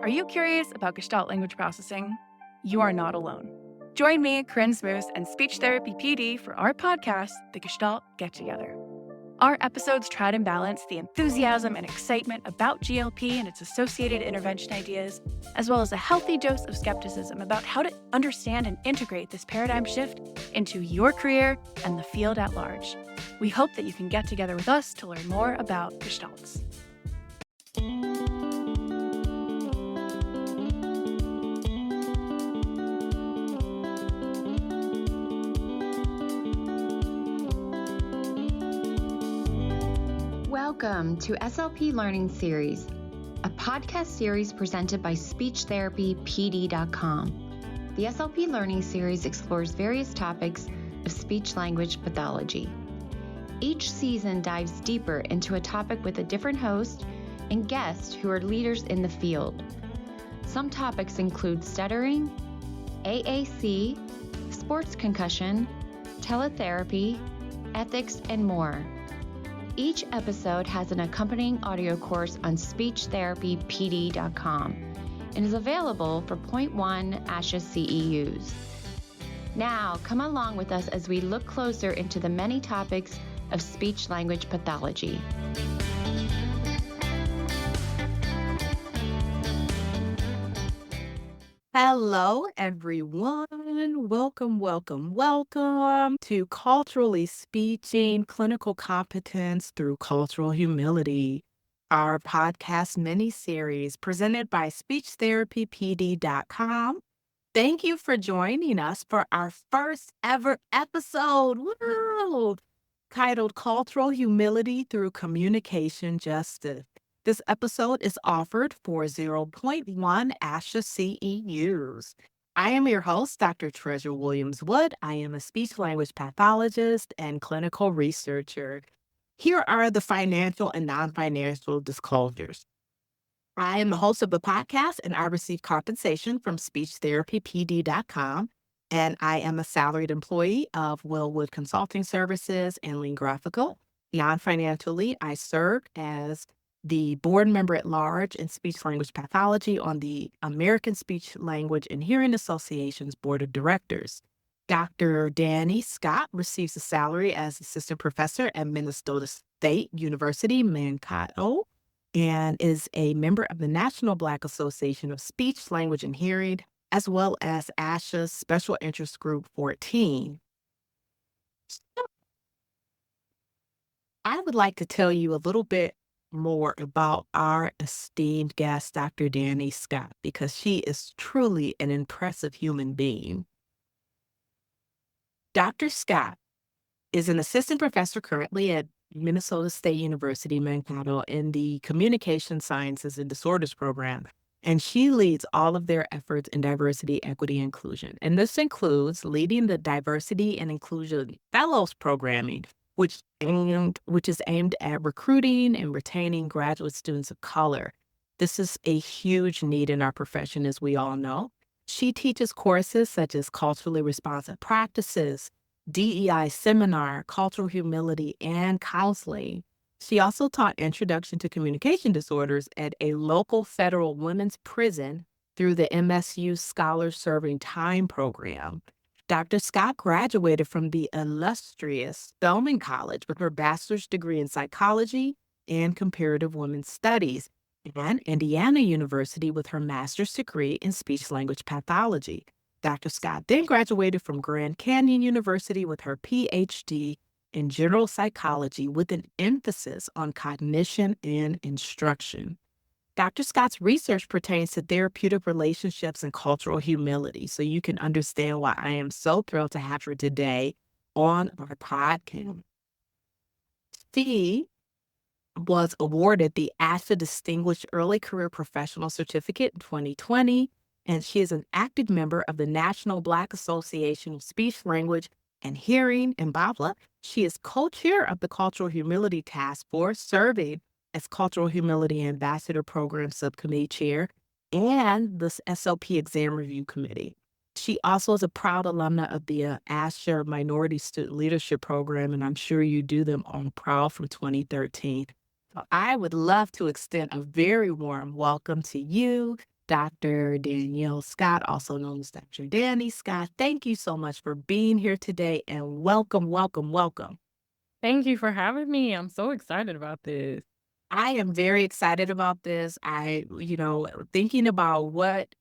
Are you curious about Gestalt language processing? You are not alone. Join me, Corinne Smoose, and Speech Therapy PD for our podcast, The Gestalt Get Together. Our episodes try to balance the enthusiasm and excitement about GLP and its associated intervention ideas, as well as a healthy dose of skepticism about how to understand and integrate this paradigm shift into your career and the field at large. We hope that you can get together with us to learn more about Gestalts. Welcome to SLP Learning Series, a podcast series presented by SpeechTherapyPD.com. The SLP Learning Series explores various topics of speech-language pathology. Each season dives deeper into a topic with a different host and guests who are leaders in the field. Some topics include stuttering, AAC, sports concussion, teletherapy, ethics, and more. Each episode has an accompanying audio course on SpeechTherapyPD.com and is available for 0.1 ASHA CEUs. Now, come along with us as we look closer into the many topics of speech-language pathology. Hello, everyone. Welcome to Culturally Speaking Clinical Competence Through Cultural Humility, our podcast mini-series presented by SpeechTherapyPD.com. Thank you for joining us for our first ever episode, titled Cultural Humility Through Communication Justice. This episode is offered for 0.1 ASHA CEUs. I am your host, Dr. Treasyri Williams Wood. I am a speech-language pathologist and clinical researcher. Here are the financial and non-financial disclosures. I am the host of the podcast, and I receive compensation from SpeechTherapyPD.com, and I am a salaried employee of Willwood Consulting Services and Lean Graphical. Non-financially, I serve as the board member at large in speech-language pathology on the American Speech, Language, and Hearing Association's board of directors. Dr. Danielle Scott receives a salary as assistant professor at Minnesota State University Mankato and is a member of the National Black Association of Speech, Language, and Hearing, as well as ASHA's Special Interest Group 14. I would like to tell you a little bit more about our esteemed guest, Dr. Danielle Scott, because she is truly an impressive human being. Dr. Scott is an assistant professor currently at Minnesota State University Mankato in the Communication Sciences and Disorders program, and she leads all of their efforts in diversity, equity, and inclusion. And this includes leading the Diversity and Inclusion Fellows programming, which is aimed at recruiting and retaining graduate students of color. This is a huge need in our profession, as we all know. She teaches courses such as culturally responsive practices, DEI seminar, cultural humility, and counseling. She also taught Introduction to Communication Disorders at a local federal women's prison through the MSU Scholar Serving Time program. Dr. Scott graduated from the illustrious Spelman College with her bachelor's degree in psychology and comparative women's studies, and Indiana University with her master's degree in speech-language pathology. Dr. Scott then graduated from Grand Canyon University with her Ph.D. in general psychology with an emphasis on cognition and instruction. Dr. Scott's research pertains to therapeutic relationships and cultural humility, so you can understand why I am so thrilled to have her today on our podcast. She was awarded the ASHA Distinguished Early Career Professional Certificate in 2020, and she is an active member of the National Black Association of Speech, Language, and Hearing, and blah. She is co-chair of the Cultural Humility Task Force, serving as Cultural Humility Ambassador Program Subcommittee Chair and the SLP Exam Review Committee. She also is a proud alumna of the ASHA Minority Student Leadership Program, and I'm sure you do them on Proud from 2013. So I would love to extend a very warm welcome to you, Dr. Danielle Scott, also known as Dr. Danny Scott. Thank you so much for being here today and welcome, welcome, welcome. Thank you for having me. I'm so excited about this. I am very excited about this. Thinking about what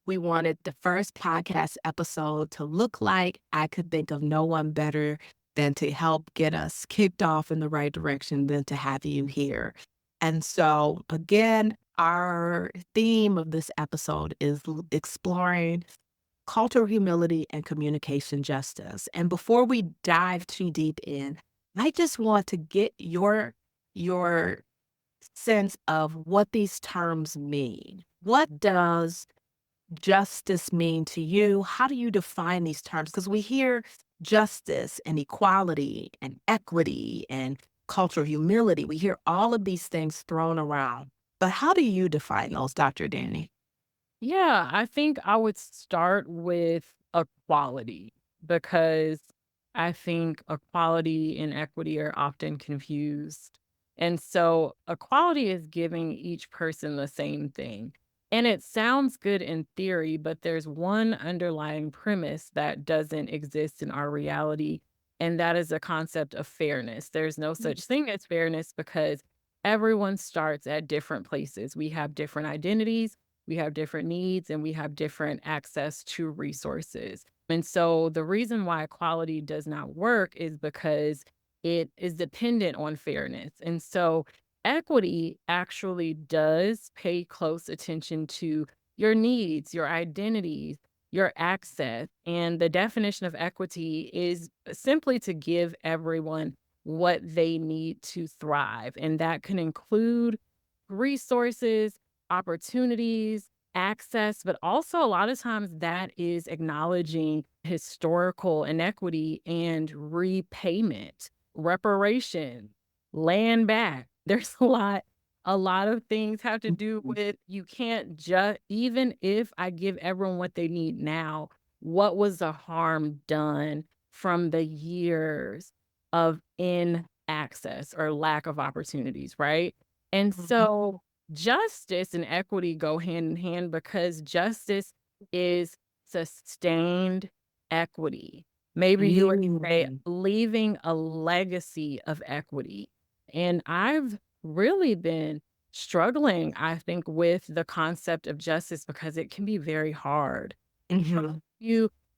we wanted the first podcast episode to look like, I could think of no one better than to help get us kicked off in the right direction than to have you here. And so, again, our theme of this episode is exploring cultural humility and communication justice. And before we dive too deep in, I just want to get your sense of what these terms mean. What does justice mean to you? How do you define these terms? Because we hear justice and equality and equity and cultural humility. We hear all of these things thrown around. But how do you define those, Dr. Danny? Yeah, I think I would start with equality because I think equality and equity are often confused. And so equality is giving each person the same thing. And it sounds good in theory, but there's one underlying premise that doesn't exist in our reality, and that is a concept of fairness. There's no such thing as fairness because everyone starts at different places. We have different identities, we have different needs, and we have different access to resources. And so the reason why equality does not work is because it is dependent on fairness. And so equity actually does pay close attention to your needs, your identities, your access. And the definition of equity is simply to give everyone what they need to thrive. And that can include resources, opportunities, access, but also a lot of times that is acknowledging historical inequity and repayment, reparation, land back. There's a lot of things have to do with you can't just, even if I give everyone what they need now, what was the harm done from the years of inaccess or lack of opportunities, right? And so justice and equity go hand in hand because justice is sustained equity. Maybe you would say leaving a legacy of equity. And I've really been struggling, I think, with the concept of justice because it can be very hard. Mhm.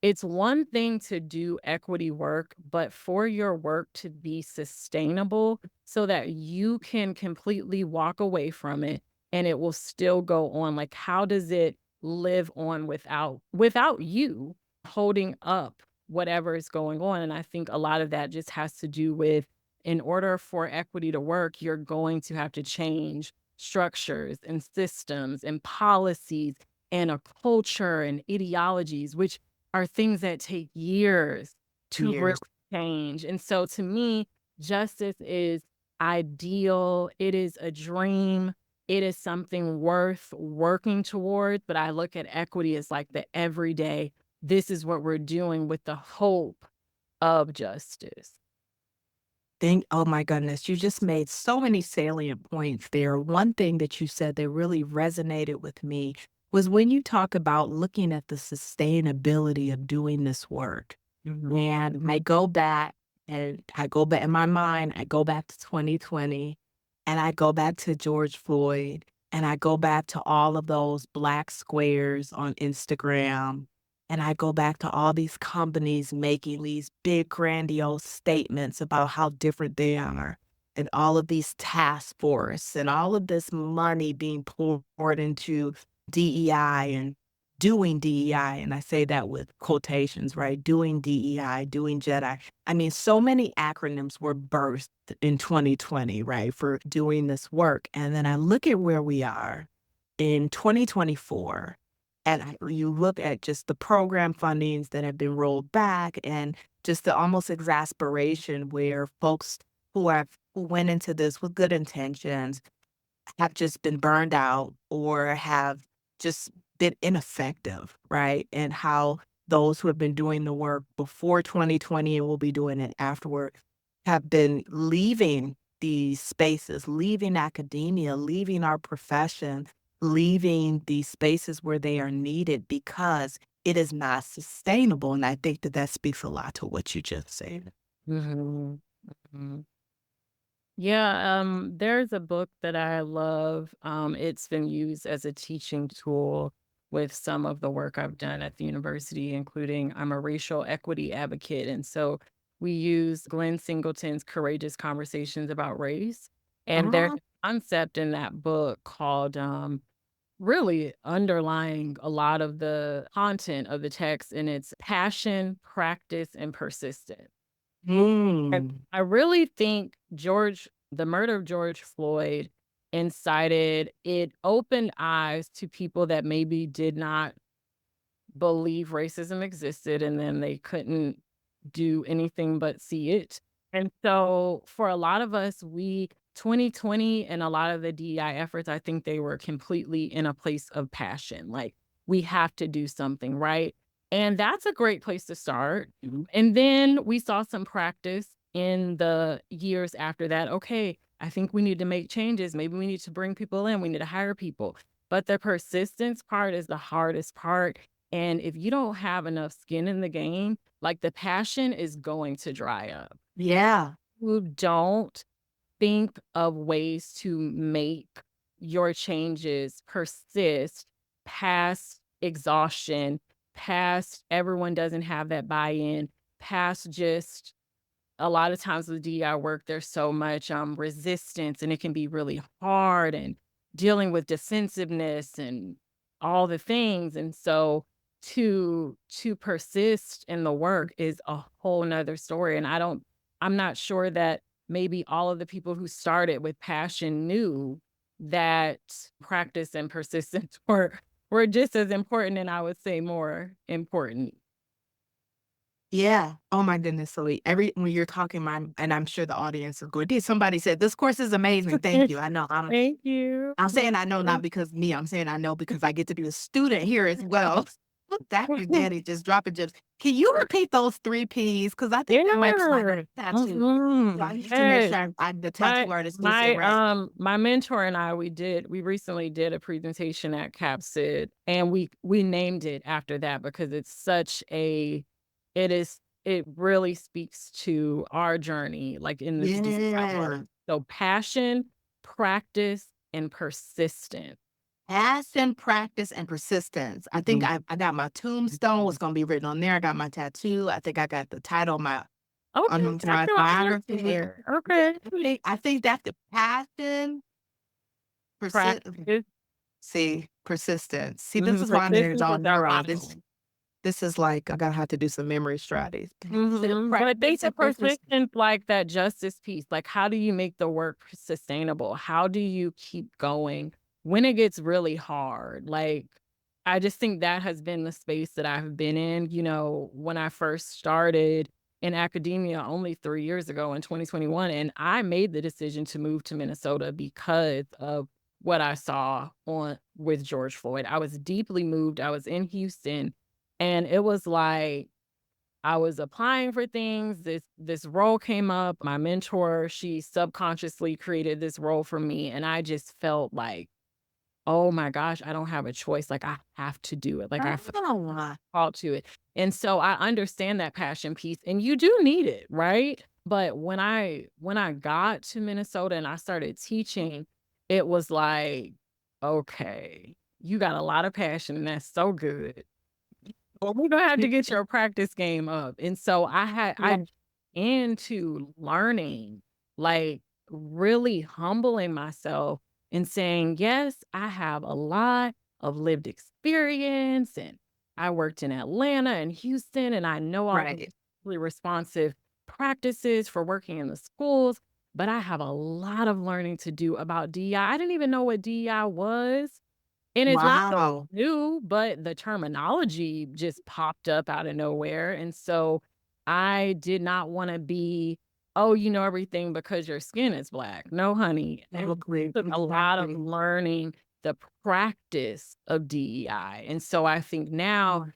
It's one thing to do equity work, but for your work to be sustainable so that you can completely walk away from it and it will still go on. Like, how does it live on without you holding up whatever is going on? And I think a lot of that just has to do with, in order for equity to work, you're going to have to change structures and systems and policies and a culture and ideologies, which are things that take years to really Years. change. And so to me, justice is ideal. It is a dream. It is something worth working towards. But I look at equity as like the everyday, this is what we're doing with the hope of justice. Oh my goodness, you just made so many salient points there. One thing that you said that really resonated with me was when you talk about looking at the sustainability of doing this work. And I go back in my mind, I go back to 2020 and I go back to George Floyd and I go back to all of those black squares on Instagram. And I go back to all these companies making these big, grandiose statements about how different they are, and all of these task force, and all of this money being poured into DEI and doing DEI. And I say that with quotations, right? Doing DEI, doing JEDI. I mean, so many acronyms were birthed in 2020, right, for doing this work. And then I look at where we are in 2024. And you look at just the program fundings that have been rolled back and just the almost exasperation where folks who went into this with good intentions have just been burned out or have just been ineffective, right? And how those who have been doing the work before 2020 and will be doing it afterward have been leaving these spaces, leaving academia, leaving our profession leaving these spaces where they are needed because it is not sustainable. And I think that that speaks a lot to what you just said. Mhm. Mhm. Yeah, there's a book that I love. It's been used as a teaching tool with some of the work I've done at the university, including I'm a racial equity advocate. And so we use Glenn Singleton's Courageous Conversations About Race. And there's Ah, a concept in that book called really underlying a lot of the content of the text, and it's passion, practice, and persistence. And mm, I really think the murder of George Floyd it opened eyes to people that maybe did not believe racism existed, and then they couldn't do anything but see it. And so for a lot of us, 2020 and a lot of the DEI efforts, I think they were completely in a place of passion. Like, we have to do something, right? And that's a great place to start. And then we saw some practice in the years after that. Okay, I think we need to make changes. Maybe we need to bring people in. We need to hire people. But the persistence part is the hardest part. And if you don't have enough skin in the game, like, the passion is going to dry up. yeah. Who don't think of ways to make your changes persist past exhaustion, past everyone doesn't have that buy-in, past just a lot of times with DEI work, there's so much resistance, and it can be really hard, and dealing with defensiveness and all the things. And so to persist in the work is a whole nother story. And I'm not sure that maybe all of the people who started with passion knew that practice and persistence were just as important, and I would say more important. Yeah. Oh my goodness, Sally. When you're talking, and I'm sure the audience is going, somebody said, this course is amazing. Thank you. I know. Thank you. I'm saying I know not because me. I'm saying I know because I get to be a student here as well. Dr. Daddy just dropping gems. Can you repeat those three P's? Because I think that might be Yeah. my tattoo. So I need to make Yes. sure the My tattoo artist gets it my right. my mentor and we recently did a presentation at CAPSID, and we named it after that because it really speaks to our journey, like, in this DEI Yeah. work. So passion, practice, and persistence. Passion, practice, and persistence. I think I got my tombstone. What's going to be written on there? I got my tattoo. I think I got the title of Okay, on check my your biography. there. Okay. I think that's the passion, Practice. persistence. See, this is why I'm Persistence all is our neuro. motto. This is like I gotta have to do some memory strategies. But I think the persistence, like that justice piece, like, how do you make the work sustainable? How do you keep going when it gets really hard? Like, I just think that has been the space that I've been in. When I first started in academia only 3 years ago in 2021, and I made the decision to move to Minnesota because of what I saw on with George Floyd. I was deeply moved. I was in Houston, and it was like I was applying for things. This role came up. My mentor, she subconsciously created this role for me, and I just felt like, oh my gosh, I don't have a choice. Like, I have to do it. Like, I felt Oh, called to it. And so I understand that passion piece, and you do need it, right? But when I got to Minnesota and I started teaching, it was like, okay, you got a lot of passion, and that's so good. Well, we're gonna have to get your practice game up. And so I into learning, like, really humbling myself and saying, yes, I have a lot of lived experience, and I worked in Atlanta and Houston, and I know all the right. really responsive practices for working in the schools, but I have a lot of learning to do about DEI. I didn't even know what DEI was. And it's not Wow. new, but the terminology just popped up out of nowhere. And so I did not want to be, oh, you know everything because your skin is black. No, honey. It took a lot of learning the practice of DEI. And so I think now,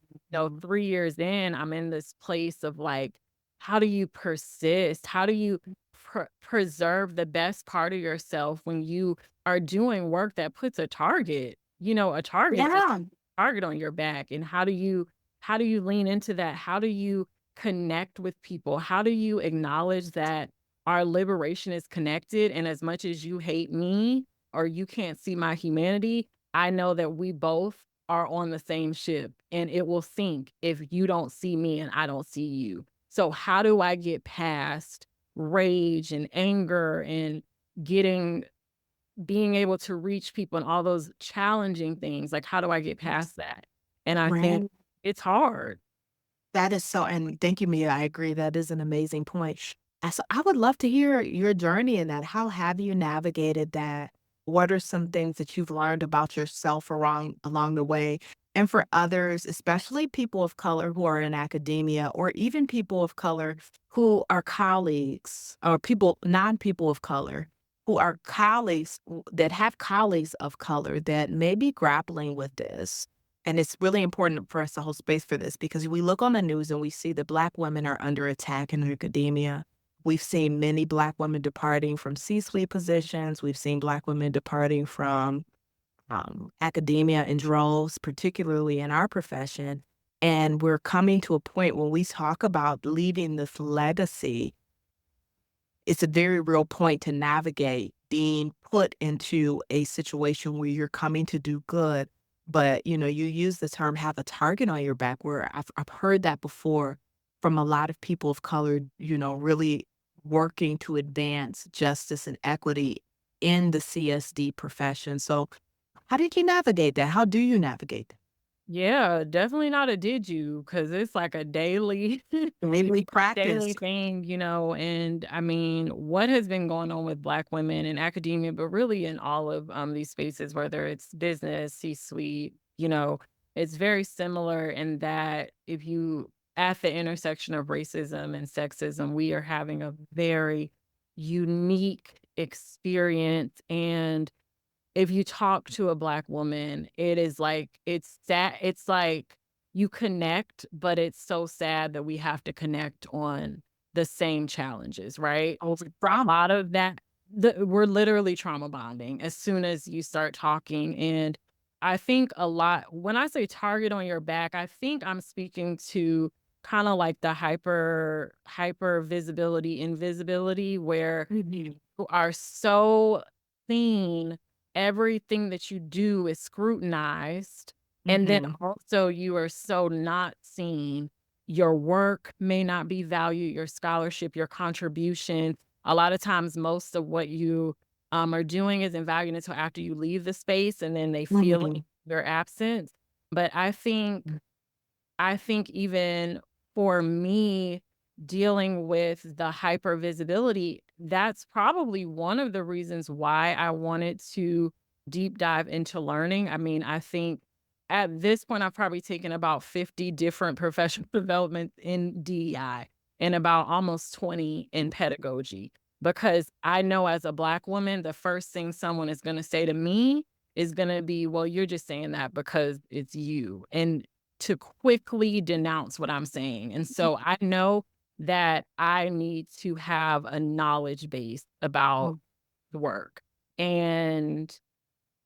3 years in, I'm in this place of like, how do you persist? How do you preserve the best part of yourself when you are doing work that puts a target a target Yeah. on your back. And how do you lean into that? How do you connect with people? How do you acknowledge that our liberation is connected? And as much as you hate me or you can't see my humanity, I know that we both are on the same ship and it will sink if you don't see me and I don't see you. So how do I get past rage and anger and getting being able to reach people and all those challenging things? Like, how do I get past that? And I think Right. it's hard. That is so, and thank you, Mia. I agree. That is an amazing point. So I would love to hear your journey in that. How have you navigated that? What are some things that you've learned about yourself along the way? And for others, especially people of color who are in academia, or even people of color who are colleagues, or non-people of color, who are colleagues that have colleagues of color that may be grappling with this. And it's really important for us to hold space for this because we look on the news and we see that Black women are under attack in academia. We've seen many Black women departing from C-suite positions. We've seen Black women departing from academia in droves, particularly in our profession. And we're coming to a point when we talk about leaving this legacy. It's a very real point to navigate being put into a situation where you're coming to do good. But, you use the term have a target on your back, where I've heard that before from a lot of people of color, really working to advance justice and equity in the CSD profession. So how did you navigate that? How do you navigate that? Yeah, definitely not a did you, because it's like a daily Daily daily practice. thing, and I mean, what has been going on with Black women in academia, but really in all of these spaces, whether it's business, C-suite, it's very similar in that if you at the intersection of racism and sexism, we are having a very unique experience. And if you talk to a Black woman, it is like it's sad. It's like you connect, but it's so sad that we have to connect on the same challenges, right? Over A trauma. lot of that, we're literally trauma bonding as soon as you start talking. And I think a lot, when I say target on your back, I think I'm speaking to kind of like the hyper visibility, invisibility, where Mhm. you are so seen, everything that you do is scrutinized, and then Mhm. also you are so not seen. Your work may not be valued, your scholarship, your contribution. A lot of times, most of what you are doing isn't valued until after you leave the space, and then they feel Mhm. your absence. But I think even for me, dealing with the hyper visibility, that's probably one of the reasons why I wanted to deep dive into learning. I mean, I think at this point, I've probably taken about 50 different professional development in DEI and about almost 20 in pedagogy. Because I know as a Black woman, the first thing someone is going to say to me is going to be, well, you're just saying that because it's you. And to quickly denounce what I'm saying. And so I know that I need to have a knowledge base about Oh, the work. And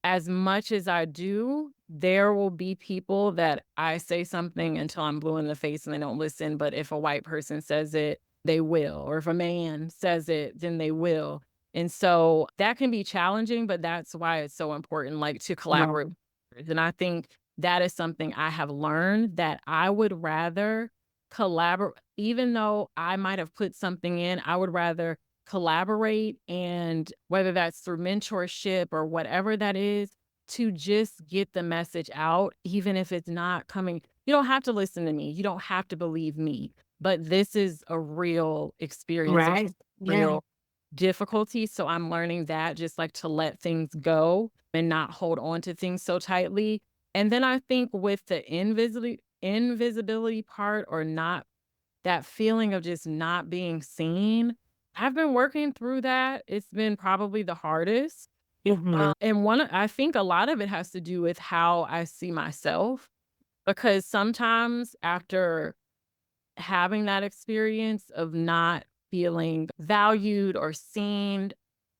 as much as I do, there will be people that I say something until I'm blue in the face and they don't listen. But if a white person says it, they will. Or if a man says it, then they will. And so that can be challenging, but that's why it's so important, like to collaborate no. with others. And I think that is something I have learned, that I would rather collaborate, even though I might have put something in, I would rather collaborate, and whether that's through mentorship or whatever that is, to just get the message out, even if it's not coming. You don't have to listen to me. You don't have to believe me. But this is a real experience of Right. Yeah. real difficulty. So I'm learning that, just like to let things go and not hold on to things so tightly. And then I think with the invisibility part, or not, that feeling of just not being seen, I've been working through that. It's been probably the hardest. Mhm. And I think a lot of it has to do with how I see myself, because sometimes after having that experience of not feeling valued or seen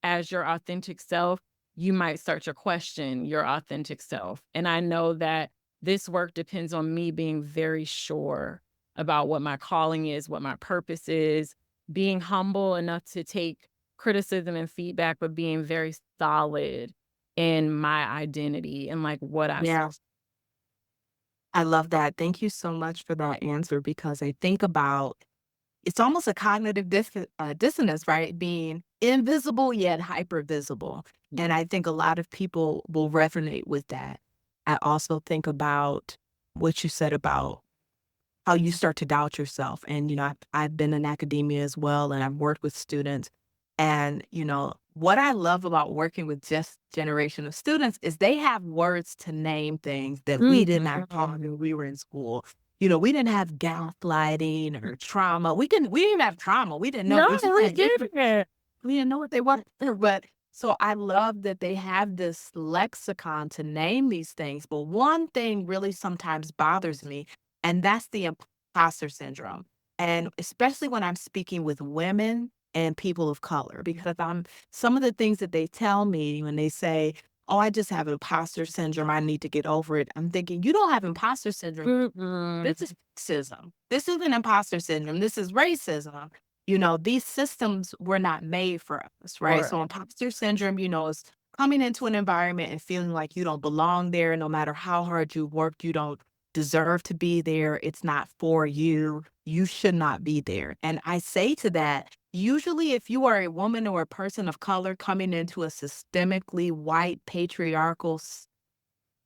as your authentic self, you might start to question your authentic self. And I know that this work depends on me being very sure about what my calling is, what my purpose is, being humble enough to take criticism and feedback, but being very solid in my identity and like what I Yeah, I love that. Thank you so much for that answer because I think about it's almost a cognitive dissonance, right? Being invisible yet hyper visible. And I think a lot of people will resonate with that. I also think about what you said about how you start to doubt yourself. And, I've been in academia as well, and I've worked with students. And, what I love about working with this generation of students is they have words to name things that we did not have when we were in school. We didn't have gaslighting or trauma. We didn't have trauma. We didn't know. No, We just we had didn't. we didn't know what they were. But so I love that they have this lexicon to name these things. But one thing really sometimes bothers me, and that's the imposter syndrome. And especially when I'm speaking with women and people of color, because some of the things that they tell me when they say, "Oh, I just have imposter syndrome. I need to get over it." I'm thinking, you don't have imposter syndrome. This is sexism. This isn't imposter syndrome. This is racism. These systems were not made for us, right? Or So imposter syndrome, is coming into an environment and feeling like you don't belong there, no matter how hard you worked, you don't deserve to be there. It's not for you. You should not be there. And I say to that, usually if you are a woman or a person of color coming into a systemically white patriarchal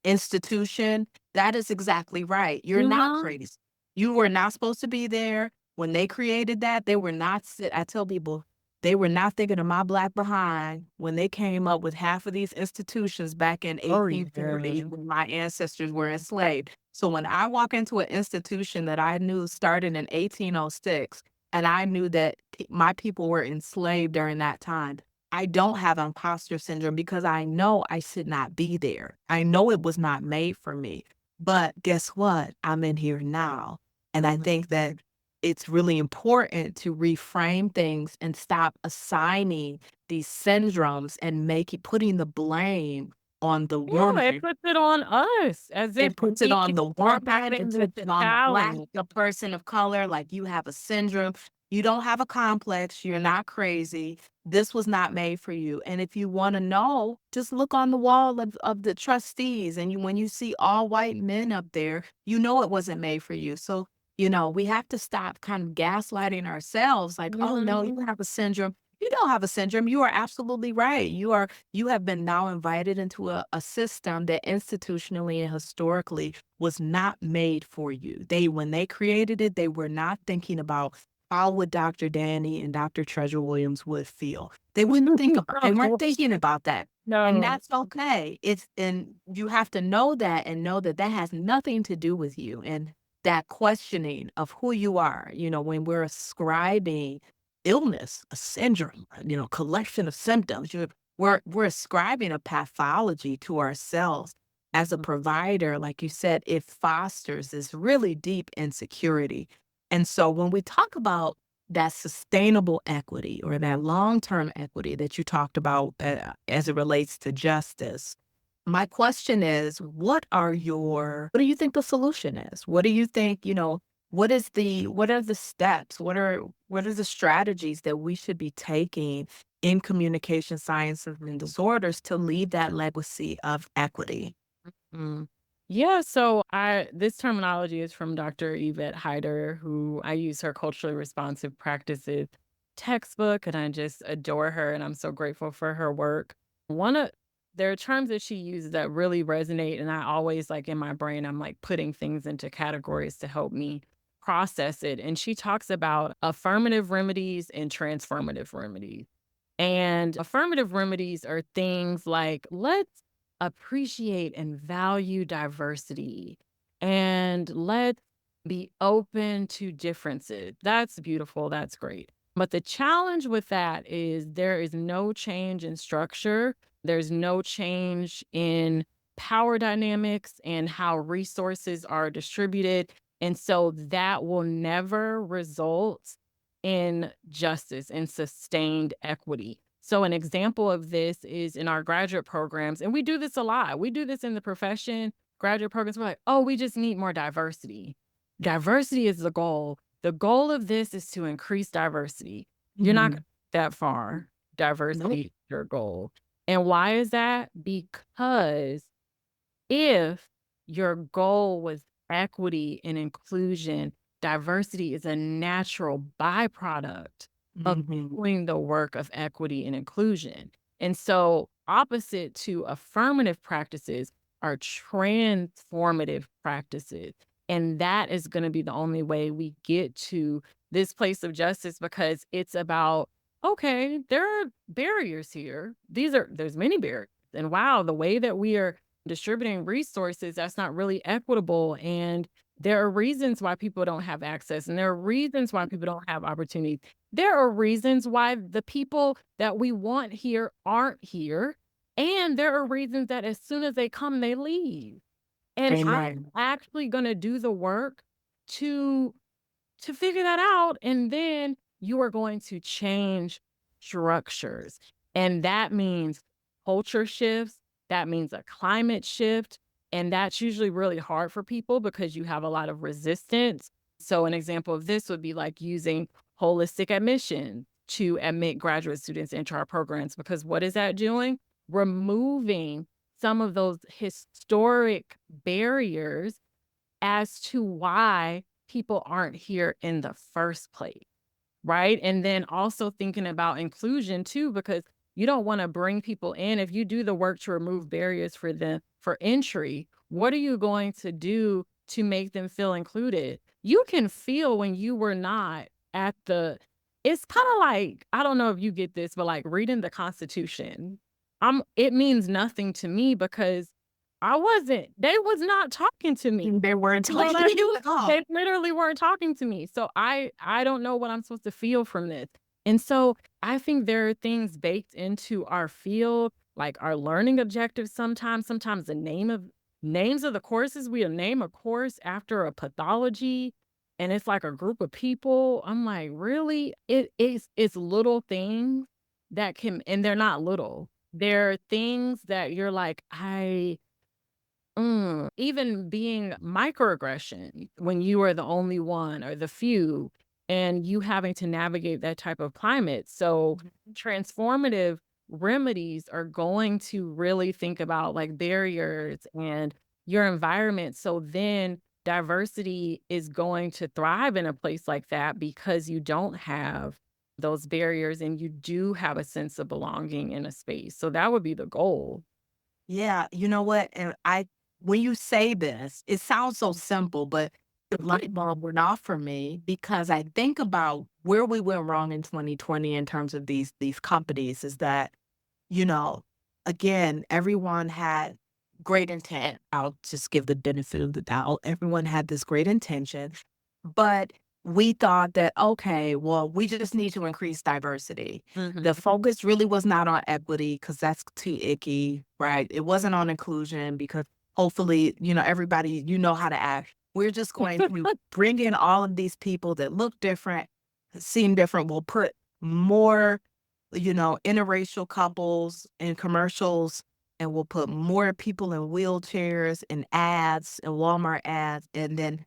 institution, that is exactly right. You're not crazy. You were not supposed to be there. When they created that, they were not I tell people, they were not thinking of my black behind when they came up with half of these institutions back in Oh, 1830 yeah. when my ancestors were enslaved. So when I walk into an institution that I knew started in 1806, and I knew that my people were enslaved during that time, I don't have imposter syndrome because I know I should not be there. I know it was not made for me. But guess what? I'm in here now. And I think that it's really important to reframe things and stop assigning these syndromes and putting the blame on the Yeah, it woman. puts it on us as if It puts it we on the are woman, it having puts the it on the black, challenge. the person of color, like you have a syndrome. You don't have a complex. You're not crazy. This was not made for you. And if you want to know, just look on the wall of the trustees. And when you see all white men up there, you know it wasn't made for you. So, we have to stop kind of gaslighting ourselves like, oh no, you have a syndrome. You don't have a syndrome. You are absolutely right. You have been now invited into a system that institutionally and historically was not made for you. When they created it, they were not thinking about how would Dr. Danny and Dr. Treasure Williams Wood feel. They wouldn't they weren't thinking about that. And No. that's okay. And you have to know that and know that that has nothing to do with you. And that questioning of who you are, when we're ascribing illness, a syndrome, collection of symptoms. We're ascribing a pathology to ourselves. As a provider, like you said, it fosters this really deep insecurity. And so when we talk about that sustainable equity or that long-term equity that you talked about as it relates to justice, my question is, what do you think the solution is? What do you think, what are the steps? What are the strategies that we should be taking in communication sciences and disorders to leave that legacy of equity? Mm. Yeah, so this terminology is from Dr. Yvette Heider, who I use her culturally responsive practices textbook, and I just adore her, and I'm so grateful for her work. One of There are terms that she uses that really resonate, and I always like in my brain, I'm like putting things into categories to help me process it. And she talks about affirmative remedies and transformative remedies. And affirmative remedies are things like, let's appreciate and value diversity, and let's be open to differences. That's beautiful. That's great. But the challenge with that is there is no change in structure. There's no change in power dynamics and how resources are distributed. And so that will never result in justice and sustained equity. So an example of this is in our graduate programs, and we do this a lot. We do this in the profession, graduate programs. We're like, oh, we just need more diversity. Diversity is the goal. The goal of this is to increase diversity. You're not Mhm. that far. Diversity Nope. is your goal. And why is that? Because if your goal was equity and inclusion, diversity is a natural byproduct of Mhm. doing the work of equity and inclusion. And so, opposite to affirmative practices are transformative practices. And that is going to be the only way we get to this place of justice, because it's about, okay, there are barriers here. There's many barriers. And wow, the way that we are distributing resources, that's not really equitable. And there are reasons why people don't have access, and there are reasons why people don't have opportunity. There are reasons why the people that we want here aren't here. And there are reasons that as soon as they come, they leave. And I'm Amen. actually going to do the work to figure that out. And then you are going to change structures. And that means culture shifts. That means a climate shift. And that's usually really hard for people because you have a lot of resistance. So an example of this would be like using holistic admission to admit graduate students into our programs, because what is that doing? Removing some of those historic barriers as to why people aren't here in the first place, right? And then also thinking about inclusion too, because you don't want to bring people in. If you do the work to remove barriers for them for entry, what are you going to do to make them feel included? You can feel when you were not at the, it's kind of like, I don't know if you get this, but like reading the Constitution, it means nothing to me because they was not talking to me. They weren't You know what talking I to you mean? at all. They literally weren't talking to me. So I don't know what I'm supposed to feel from this. And so I think there are things baked into our field, like our learning objectives sometimes the names of the courses. We'll name a course after a pathology, and it's like a group of people. I'm like, really? It's little things that can, and they're not little. They're things that you're like, even being microaggression when you are the only one or the few, and you having to navigate that type of climate. So transformative remedies are going to really think about like barriers and your environment. So then diversity is going to thrive in a place like that because you don't have those barriers and you do have a sense of belonging in a space. So that would be the goal. Yeah, you know what? And when you say this, it sounds so simple, but the light bulb went off for me because I think about where we went wrong in 2020 in terms of these companies is that, you know, again, everyone had great intent. I'll just give the benefit of the doubt. Everyone had this great intention, but we thought that, okay, well, we just need to increase diversity. The focus really was not on equity because that's too icky, right? It wasn't on inclusion because hopefully, everybody, how to act. We're just going to bring in all of these people that look different, seem different. We'll put more, interracial couples in commercials, and we'll put more people in wheelchairs and ads and Walmart ads. And then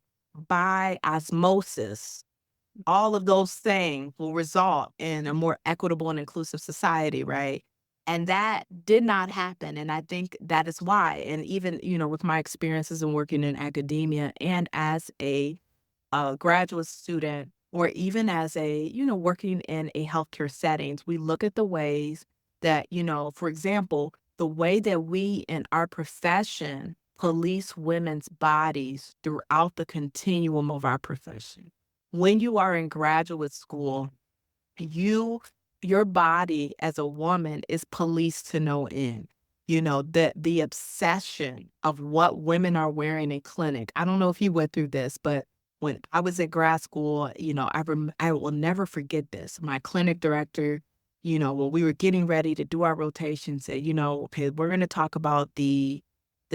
by osmosis, all of those things will result in a more equitable and inclusive society, right? And that did not happen. And I think that is why. And even, with my experiences in working in academia and as a graduate student, or even as working in a healthcare settings, we look at the ways that, for example, the way that we in our profession police women's bodies throughout the continuum of our profession. When you are in graduate school, you your body as a woman is policed to no end. The obsession of what women are wearing in clinic. I don't know if you went through this, but when I was at grad school, I will never forget this. My clinic director, when we were getting ready to do our rotation, said, okay, we're going to talk about the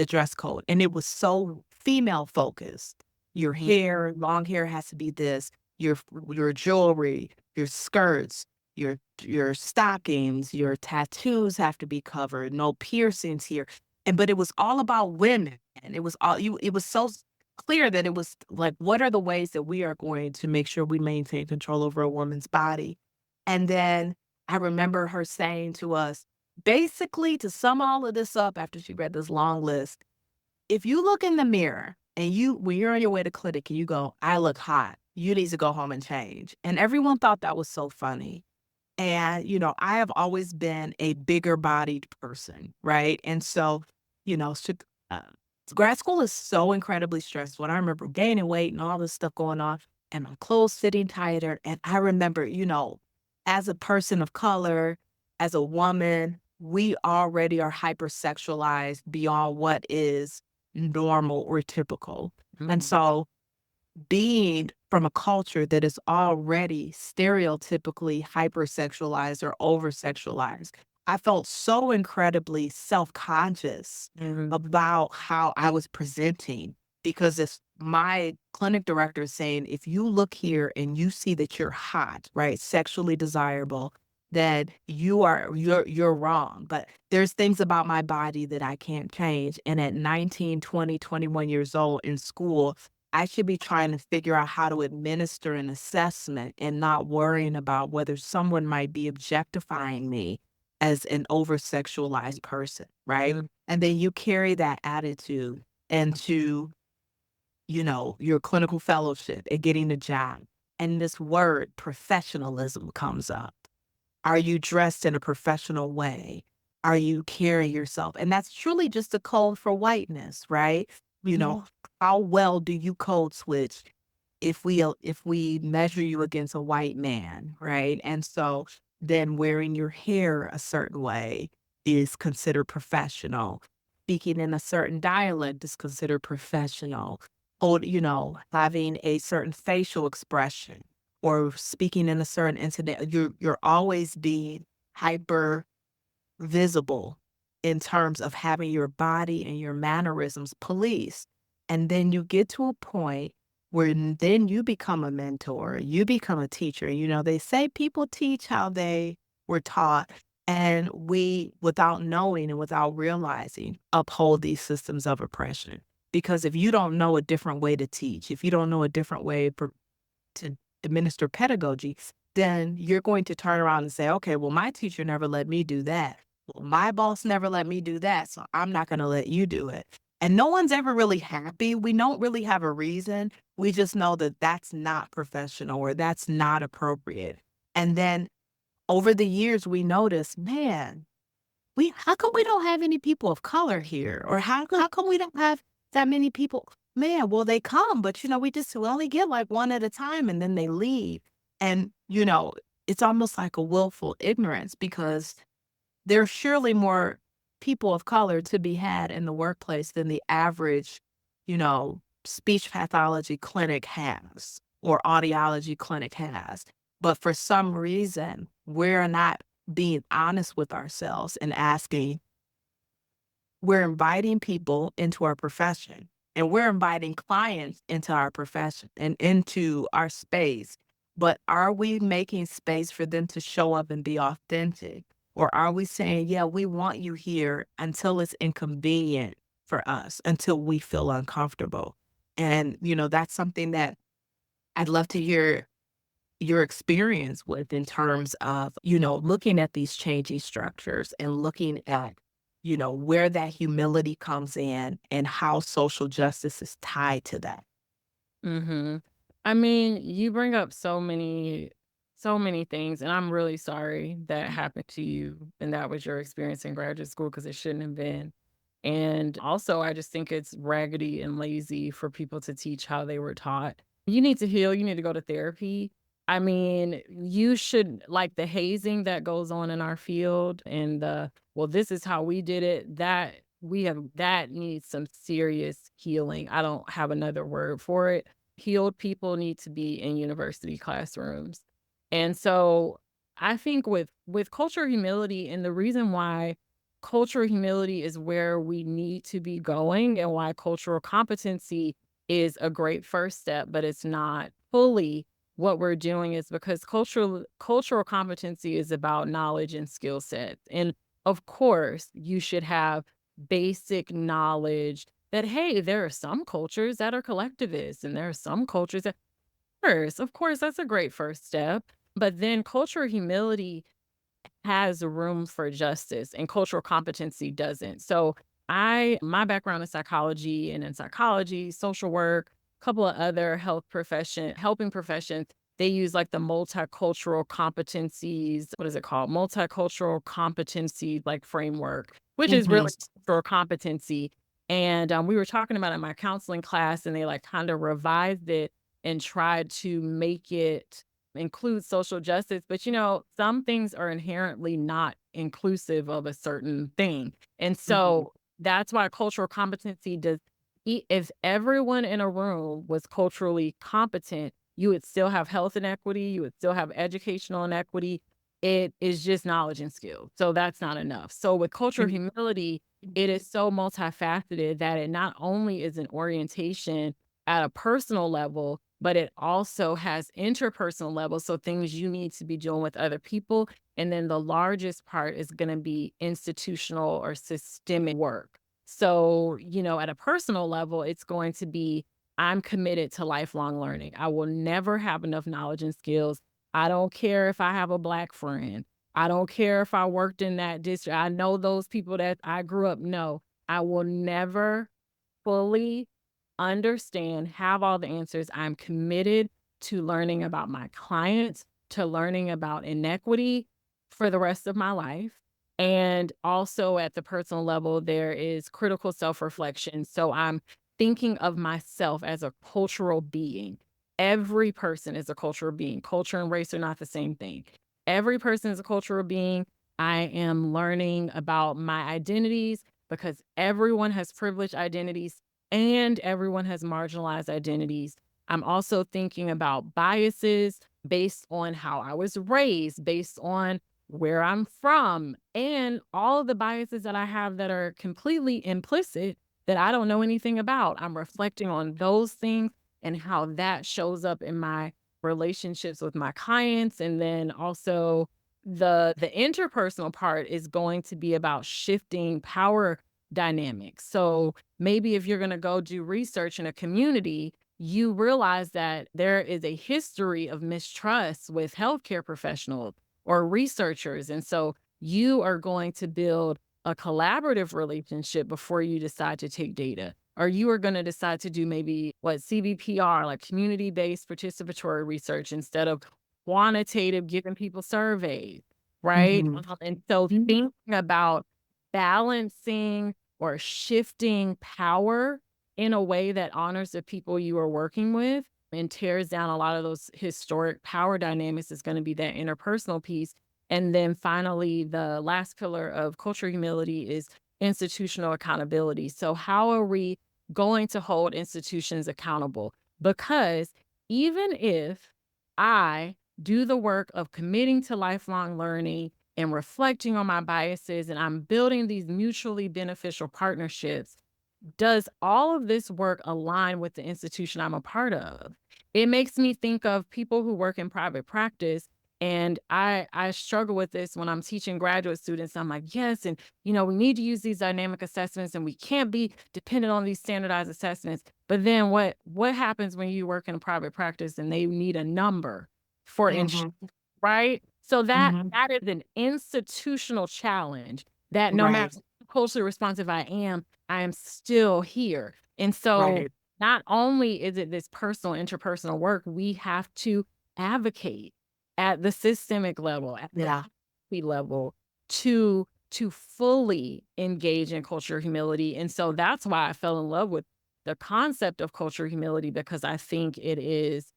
dress code. And it was so female focused. Your hair, long hair has to be this, your jewelry, your skirts, your stockings, your tattoos have to be covered, no piercings here. But it was all about women. And it was so clear that it was like, what are the ways that we are going to make sure we maintain control over a woman's body? And then I remember her saying to us, basically, to sum all of this up after she read this long list, if you look in the mirror and when you're on your way to clinic and you go, I look hot, you need to go home and change. And everyone thought that was so funny. And, I have always been a bigger bodied person, right? And so, uh, grad school is so incredibly stressful. And I remember gaining weight and all this stuff going on and my clothes fitting tighter. And I remember, as a person of color, as a woman, we already are hypersexualized beyond what is normal or typical. And so being from a culture that is already stereotypically hypersexualized or oversexualized, I felt so incredibly self-conscious about how I was presenting because if my clinic director is saying, if you look here and you see that you're hot, right, sexually desirable, then you're wrong. But there's things about my body that I can't change. And at 19, 20, 21 years old in school, I should be trying to figure out how to administer an assessment and not worrying about whether someone might be objectifying me as an over-sexualized person, right? And then you carry that attitude into, your clinical fellowship and getting a job. And this word professionalism comes up. Are you dressed in a professional way? Are you carrying yourself? And that's truly just a code for whiteness, right? How well do you code switch if we measure you against a white man, right? And so then wearing your hair a certain way is considered professional. Speaking in a certain dialect is considered professional. Or, having a certain facial expression or speaking in a certain incident, you're always being hyper visible in terms of having your body and your mannerisms policed. And then you get to a point where then you become a mentor, you become a teacher. They say people teach how they were taught, and we, without knowing and without realizing, uphold these systems of oppression. Because if you don't know a different way to teach, if you don't know a different way to administer pedagogy, then you're going to turn around and say, okay, well, my teacher never let me do that. Well, my boss never let me do that, so I'm not going to let you do it. And no one's ever really happy. We don't really have a reason. We just know that that's not professional or that's not appropriate. And then over the years, we notice, man, how come we don't have any people of color here? Or how come we don't have that many people? Man, well, they come, but we only get like one at a time and then they leave. And, it's almost like a willful ignorance because there's surely more people of color to be had in the workplace than the average, speech pathology clinic has or audiology clinic has. But for some reason, we're not being honest with ourselves and asking, we're inviting people into our profession and we're inviting clients into our profession and into our space. But are we making space for them to show up and be authentic? Or are we saying, yeah, we want you here until it's inconvenient for us, until we feel uncomfortable? And, that's something that I'd love to hear your experience with in terms of, looking at these changing structures and looking at, where that humility comes in and how social justice is tied to that. Mm-hmm. I mean, you bring up so many things, and I'm really sorry that happened to you and that was your experience in graduate school because it shouldn't have been. And also, I just think it's raggedy and lazy for people to teach how they were taught. You need to heal, you need to go to therapy. I mean, you should, like the hazing that goes on in our field and well, this is how we did it, that needs some serious healing. I don't have another word for it. Healed people need to be in university classrooms. And so I think with cultural humility, and the reason why cultural humility is where we need to be going and why cultural competency is a great first step, but it's not fully what we're doing is because cultural competency is about knowledge and skill sets. And of course, you should have basic knowledge that, hey, there are some cultures that are collectivist and there are some cultures that, of course, that's a great first step. But then cultural humility has room for justice and cultural competency doesn't. So my background is psychology, and in psychology, social work, a couple of other helping professions, they use like the multicultural competencies. What is it called? Multicultural competency like framework, which is Mhm. really for competency. And we were talking about it in my counseling class, and they like kind of revised it and tried to make it include social justice. But some things are inherently not inclusive of a certain thing. And Mhm. so that's why cultural competency does, if everyone in a room was culturally competent, you would still have health inequity, you would still have educational inequity. It is just knowledge and skill. So that's not enough. So with cultural Mhm. humility, it is so multifaceted that it not only is an orientation at a personal level, but it also has interpersonal levels. So things you need to be doing with other people. And then the largest part is going to be institutional or systemic work. So, at a personal level, it's going to be, I'm committed to lifelong learning. I will never have enough knowledge and skills. I don't care if I have a Black friend. I don't care if I worked in that district. I know those people that I grew up know. I will never fully understand, have all the answers. I'm committed to learning about my clients, to learning about inequity for the rest of my life. And also at the personal level, there is critical self-reflection. So I'm thinking of myself as a cultural being. Every person is a cultural being. Culture and race are not the same thing. Every person is a cultural being. I am learning about my identities because everyone has privileged identities and everyone has marginalized identities. I'm also thinking about biases based on how I was raised, based on where I'm from, and all of the biases that I have that are completely implicit that I don't know anything about. I'm reflecting on those things and how that shows up in my relationships with my clients. And then also the interpersonal part is going to be about shifting power dynamics. So maybe if you're going to go do research in a community, you realize that there is a history of mistrust with healthcare professionals or researchers. And so you are going to build a collaborative relationship before you decide to take data. Or you are going to decide to do maybe what CBPR, like community based participatory research, instead of quantitative, giving people surveys, right? Mhm. And so thinking about balancing or shifting power in a way that honors the people you are working with and tears down a lot of those historic power dynamics is going to be that interpersonal piece. And then finally, the last pillar of cultural humility is institutional accountability. So how are we going to hold institutions accountable? Because even if I do the work of committing to lifelong learning and reflecting on my biases, and I'm building these mutually beneficial partnerships, does all of this work align with the institution I'm a part of? It makes me think of people who work in private practice. And I struggle with this when I'm teaching graduate students. I'm like, yes, and we need to use these dynamic assessments and we can't be dependent on these standardized assessments. But then what happens when you work in a private practice and they need a number for insurance, Mhm. right? So that Mhm. that is an institutional challenge that no Right. matter how culturally responsive I am still here. And so Right. not only is it this personal, interpersonal work, we have to advocate at the systemic level, at the Yeah. policy level, to fully engage in cultural humility. And so that's why I fell in love with the concept of cultural humility, because I think it's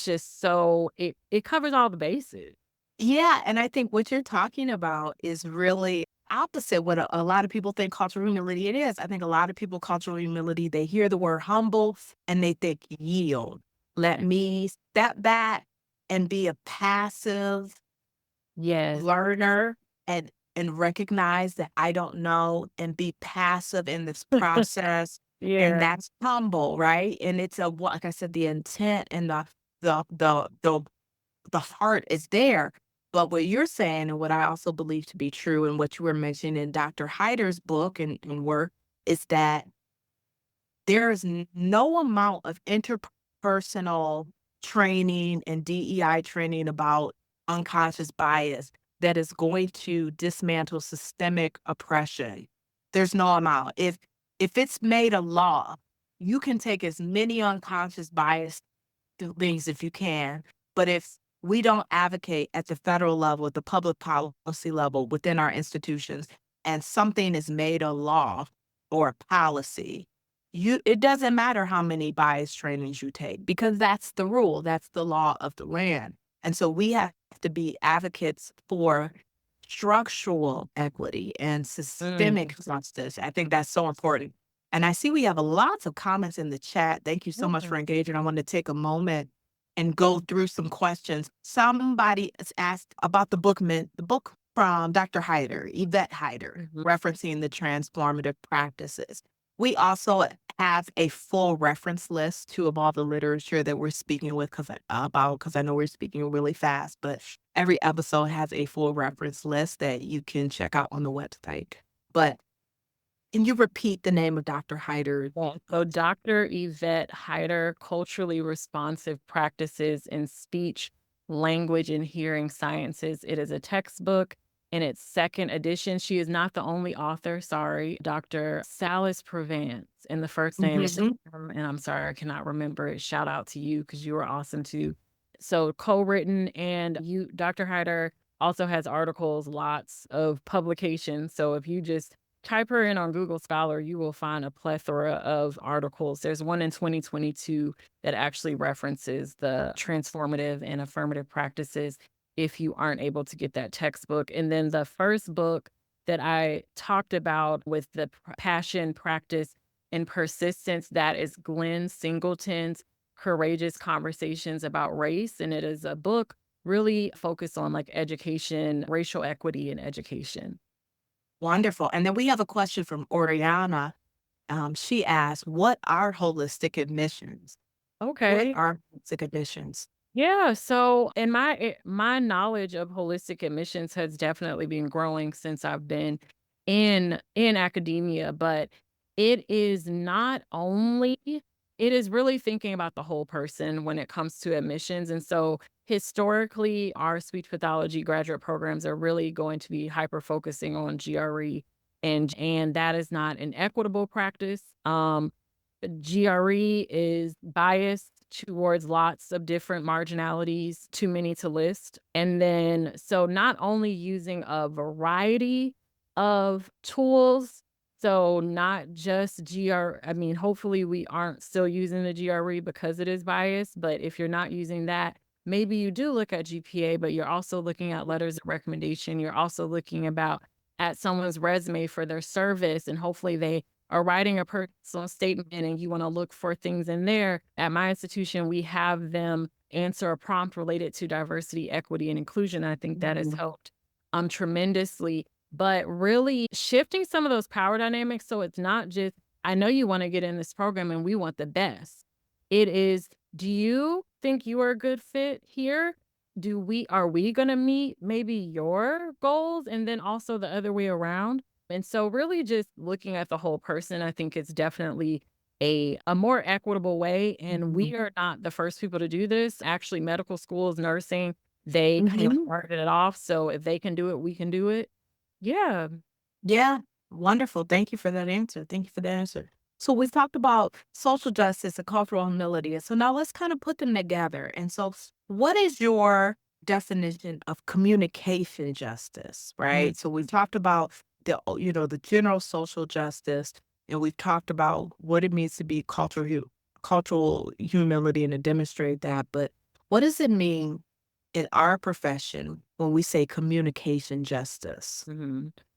just so it covers all the bases. Yeah, and I think what you're talking about is really opposite what a lot of people think cultural humility it is. I think a lot of people cultural humility, they hear the word humble and they think yield. Let me step back and be a passive Yes. learner and recognize that I don't know and be passive in this process. And Yeah. that's humble, right? And it's like I said, the intent and the heart is there. But what you're saying, and what I also believe to be true, and what you were mentioning in Dr. Hyder's book and work, is that there is no amount of interpersonal training and DEI training about unconscious bias that is going to dismantle systemic oppression. There's no amount. If it's made a law, you can take as many unconscious bias things if you can, but if we don't advocate at the federal level, at the public policy level within our institutions, and something is made a law or a policy, it doesn't matter how many bias trainings you take, because that's the rule, that's the law of the land. And so we have to be advocates for structural equity and systemic justice. I think that's so important. And I see we have lots of comments in the chat. Thank you so much for engaging. I want to take a moment and go through some questions. Somebody has asked about the book from Dr. Hyder, Yvette Hyder, referencing the transformative practices. We also have a full reference list too of all the literature that we're speaking with because I know we're speaking really fast, but every episode has a full reference list that you can check out on the website. But can you repeat the name of Dr. Hyder? So Dr. Yvette Hyder, Culturally Responsive Practices in Speech, Language, and Hearing Sciences. It is a textbook in its second edition. She is not the only author, sorry. Dr. Salis Provence, and the first name is, and I'm sorry, I cannot remember it. Shout out to you because you were awesome too. So co-written, and Dr. Hyder also has articles, lots of publications. So if you just type her in on Google Scholar, you will find a plethora of articles. There's one in 2022 that actually references the transformative and affirmative practices if you aren't able to get that textbook. And then the first book that I talked about with the passion, practice, and persistence, that is Glenn Singleton's Courageous Conversations About Race. And it is a book really focused on like education, racial equity in education. Wonderful. And then we have a question from Oriana. She asked, what are holistic admissions? Okay. What are holistic admissions? Yeah, so in my knowledge of holistic admissions has definitely been growing since I've been in academia, but it is not only, it is really thinking about the whole person when it comes to admissions. And so historically, our speech pathology graduate programs are really going to be hyper focusing on GRE, and that is not an equitable practice. GRE is biased towards lots of different marginalities, too many to list. And then, so not only using a variety of tools, so not just I mean, hopefully we aren't still using the GRE because it is biased, but if you're not using that, maybe you do look at GPA, but you're also looking at letters of recommendation. You're also looking at someone's resume for their service, and hopefully they are writing a personal statement and you want to look for things in there. At my institution, we have them answer a prompt related to diversity, equity, and inclusion. I think that has helped tremendously. But really shifting some of those power dynamics, so it's not just, I know you want to get in this program and we want the best. It is, do you think you are a good fit here? Are we going to meet maybe your goals? And then also the other way around. And so really just looking at the whole person, I think it's definitely a more equitable way. And we are not the first people to do this. Actually, medical schools, nursing, they kind of started it off. So if they can do it, we can do it. Yeah. Yeah, wonderful. Thank you for that answer. So we've talked about social justice and cultural humility. And so now let's kind of put them together. And so what is your definition of communication justice, right? So we've talked about the general social justice, and we've talked about what it means to be cultural humility and to demonstrate that. But what does it mean in our profession when we say communication justice?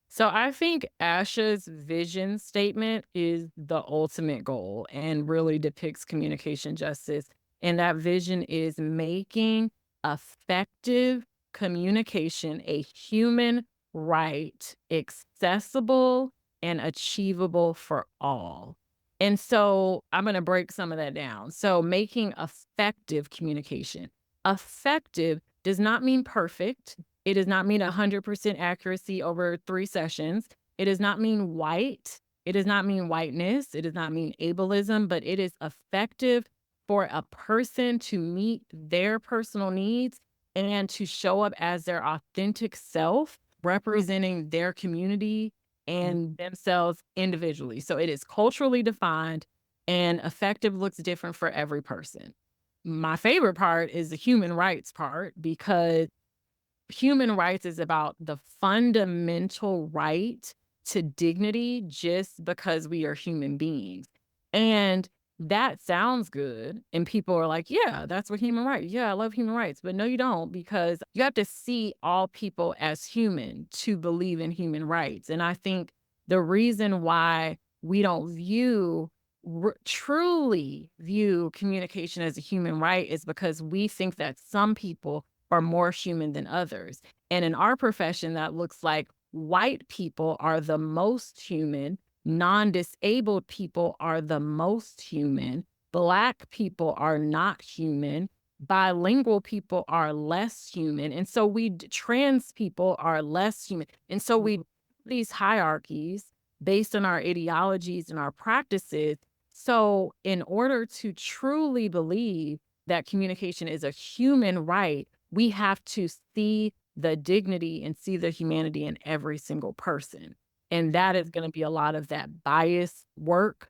So I think ASHA's vision statement is the ultimate goal and really depicts communication justice. And that vision is making effective communication a human right, accessible and achievable for all. And so I'm going to break some of that down. So making effective communication. Effective does not mean perfect. It does not mean 100% accuracy over 3 sessions. It does not mean white. It does not mean whiteness. It does not mean ableism, but it is effective for a person to meet their personal needs and to show up as their authentic self, representing their community and themselves individually. So it is culturally defined, and effective looks different for every person. My favorite part is the human rights part, because human rights is about the fundamental right to dignity just because we are human beings. And that sounds good. And people are like, yeah, that's what human rights. Yeah, I love human rights. But no, you don't, because you have to see all people as human to believe in human rights. And I think the reason why we don't truly view communication as a human right is because we think that some people are more human than others. And in our profession, that looks like white people are the most human, non-disabled people are the most human, Black people are not human, bilingual people are less human. And so trans people are less human. And so we these hierarchies based on our ideologies and our practices. So in order to truly believe that communication is a human right, we have to see the dignity and see the humanity in every single person. And that is going to be a lot of that bias work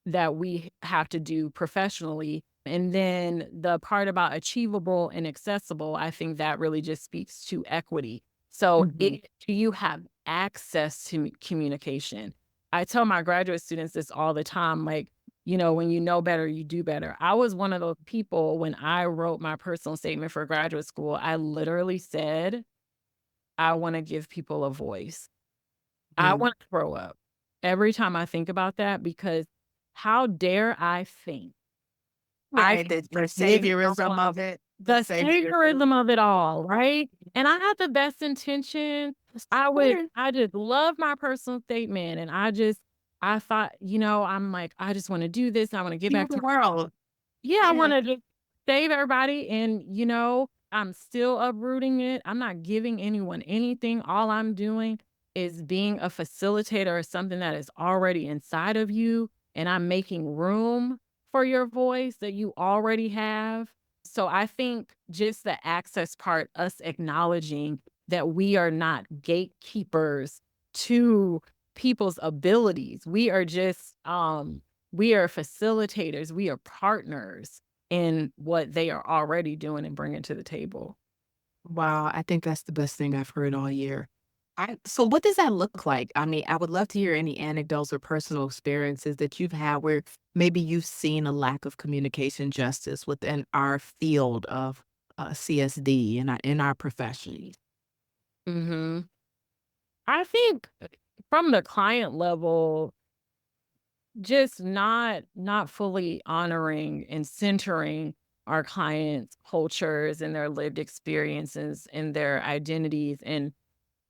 that we have to do professionally. And then the part about achievable and accessible, I think that really just speaks to equity. So do you have access to communication? I tell my graduate students this all the time, like, when you know better, you do better. I was one of those people when I wrote my personal statement for graduate school, I literally said, I want to give people a voice. I want to grow up every time I think about that, because how dare I think Right, the saviorism of it. the saviorism of it all, right? And I had the best intention. I just love my personal statement. And I thought, I'm like, I just want to do this. I want to get back to the world. Yeah, I want to just save everybody. And, I'm still uprooting it. I'm not giving anyone anything. All I'm doing is being a facilitator of something that is already inside of you. And I'm making room for your voice that you already have. So I think just the access part, us acknowledging that we are not gatekeepers to people's abilities. We are just, we are facilitators. We are partners in what they are already doing and bringing to the table. Wow, I think that's the best thing I've heard all year. So what does that look like? I mean, I would love to hear any anecdotes or personal experiences that you've had where maybe you've seen a lack of communication justice within our field of CSD in our profession. hmm I think from the client level, just not fully honoring and centering our clients' cultures and their lived experiences and their identities. And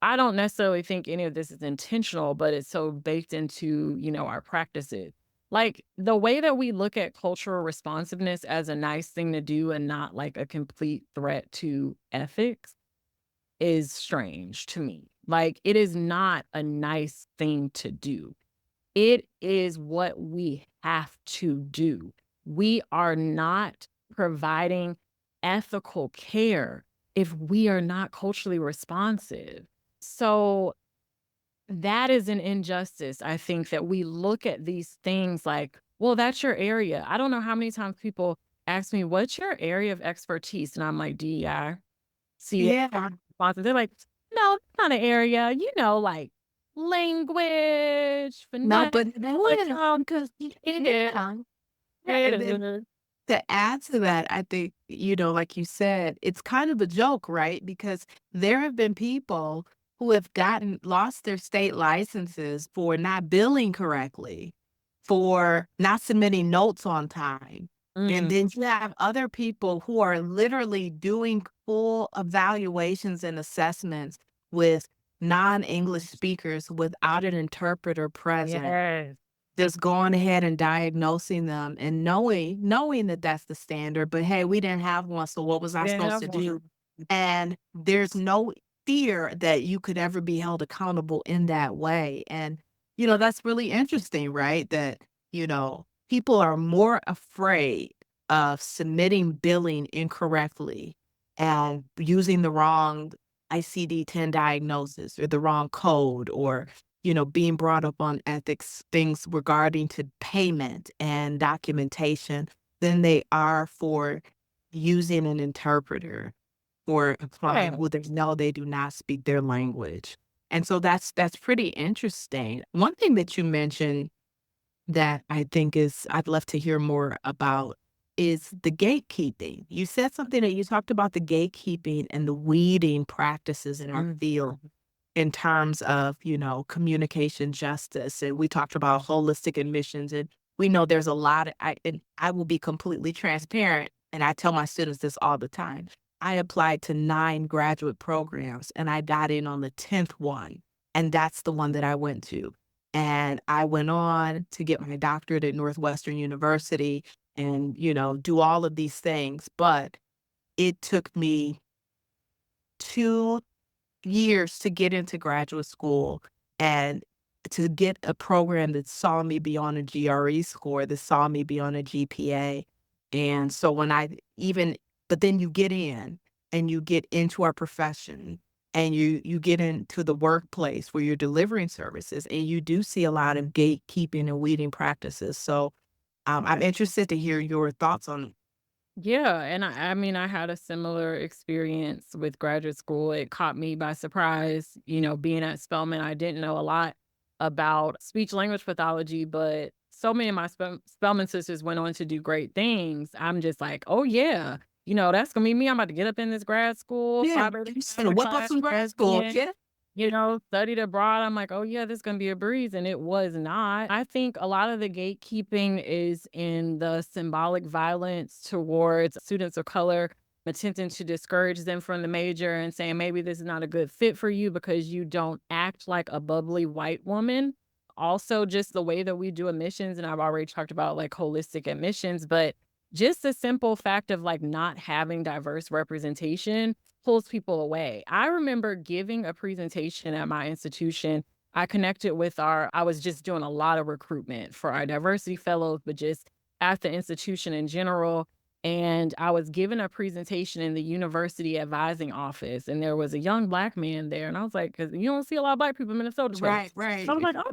I don't necessarily think any of this is intentional, but it's so baked into, our practices. Like the way that we look at cultural responsiveness as a nice thing to do and not like a complete threat to ethics is strange to me. Like it is not a nice thing to do. It is what we have to do. We are not providing ethical care if we are not culturally responsive. So that is an injustice. I think that we look at these things like, well, that's your area. I don't know how many times people ask me, what's your area of expertise? And I'm like, DEI. See, Yeah. they're like, no, it's not an area, like language, No, finesse. but because to add to that, I think, like you said, it's kind of a joke, right? Because there have been people who have lost their state licenses for not billing correctly, for not submitting notes on time. And then you have other people who are literally doing full evaluations and assessments with non-English speakers without an interpreter present. Yes. just going ahead and diagnosing them and knowing that that's the standard, but hey, we didn't have one, so what was I Didn't supposed have to one. do? And there's no fear that you could ever be held accountable in that way. And, that's really interesting, right? That, people are more afraid of submitting billing incorrectly and using the wrong ICD-10 diagnosis or the wrong code or being brought up on ethics, things regarding to payment and documentation than they are for using an interpreter or a client Yeah. who they know they do not speak their language. And so that's pretty interesting. One thing that you mentioned that I think I'd love to hear more about is the gatekeeping. You said something that you talked about the gatekeeping and the weeding practices in our field in terms of, communication justice. And we talked about holistic admissions. And we know there's a lot and I will be completely transparent. And I tell my students this all the time. I applied to 9 graduate programs and I got in on the 10th one. And that's the one that I went to. And I went on to get my doctorate at Northwestern University and, do all of these things. But it took me 2 years to get into graduate school and to get a program that saw me beyond a GRE score, that saw me beyond a GPA. And so but then you get in and you get into our profession and you get into the workplace where you're delivering services and you do see a lot of gatekeeping and weeding practices. So I'm interested to hear your thoughts on. Yeah, and I mean, I had a similar experience with graduate school. It caught me by surprise, being at Spelman. I didn't know a lot about speech language pathology, but so many of my Spelman sisters went on to do great things. I'm just like, oh yeah, that's gonna be me. I'm about to get up in this grad school, Yeah, 5 you said, "What about some grad school?" Yeah. studied abroad. I'm like, oh yeah, this is gonna be a breeze. And it was not. I think a lot of the gatekeeping is in the symbolic violence towards students of color, attempting to discourage them from the major and saying maybe this is not a good fit for you because you don't act like a bubbly white woman. Also, just the way that we do admissions, and I've already talked about like holistic admissions, but just the simple fact of like not having diverse representation pulls people away. I remember giving a presentation at my institution. I was just doing a lot of recruitment for our diversity fellows, but just at the institution in general. And I was giving a presentation in the university advising office, and there was a young Black man there. And I was like, because you don't see a lot of Black people in Minnesota. Right, I was right. like, oh.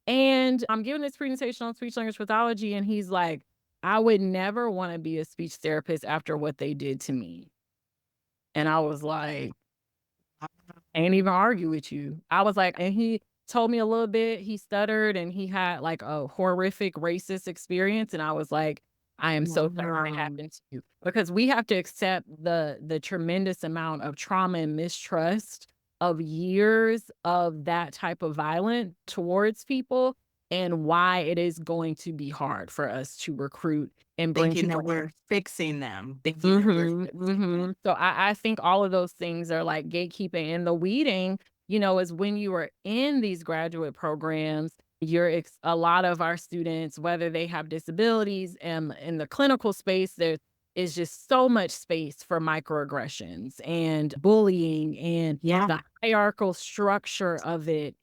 And I'm giving this presentation on speech language pathology, and he's like, I would never want to be a speech therapist after what they did to me. And I was like, I ain't even argue with you. I was like, and he told me a little bit, he stuttered and he had like a horrific racist experience. And I was like, I am so sorry it Wow. happened to you. Because we have to accept the tremendous amount of trauma and mistrust of years of that type of violence towards people and why it is going to be hard for us to recruit and bring Thinking that people. we're fixing them. Thinking that we're So I think all of those things are like gatekeeping, and the weeding, is when you are in these graduate programs, a lot of our students, whether they have disabilities and in the clinical space, there is just so much space for microaggressions and bullying and Yeah. the hierarchical structure of it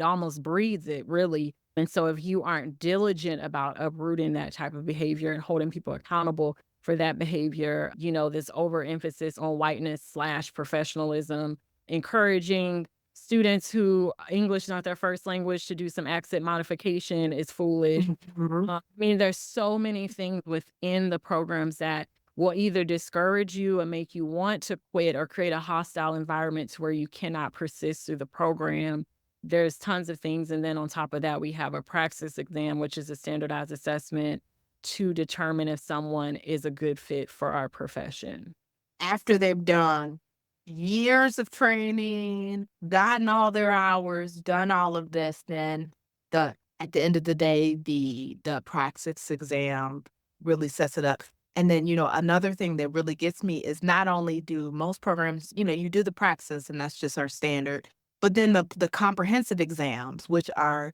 almost breeds it really. And so if you aren't diligent about uprooting that type of behavior and holding people accountable for that behavior, this overemphasis on whiteness/professionalism, encouraging students who English is not their first language to do some accent modification is foolish. Mhm. I mean, there's so many things within the programs that will either discourage you and make you want to quit or create a hostile environment to where you cannot persist through the program. There's tons of things. And then on top of that, we have a praxis exam, which is a standardized assessment to determine if someone is a good fit for our profession. After they've done years of training, gotten all their hours, done all of this, then at the end of the day, the praxis exam really sets it up. And then, another thing that really gets me is not only do most programs, you do the praxis and that's just our standard, but then the comprehensive exams, which are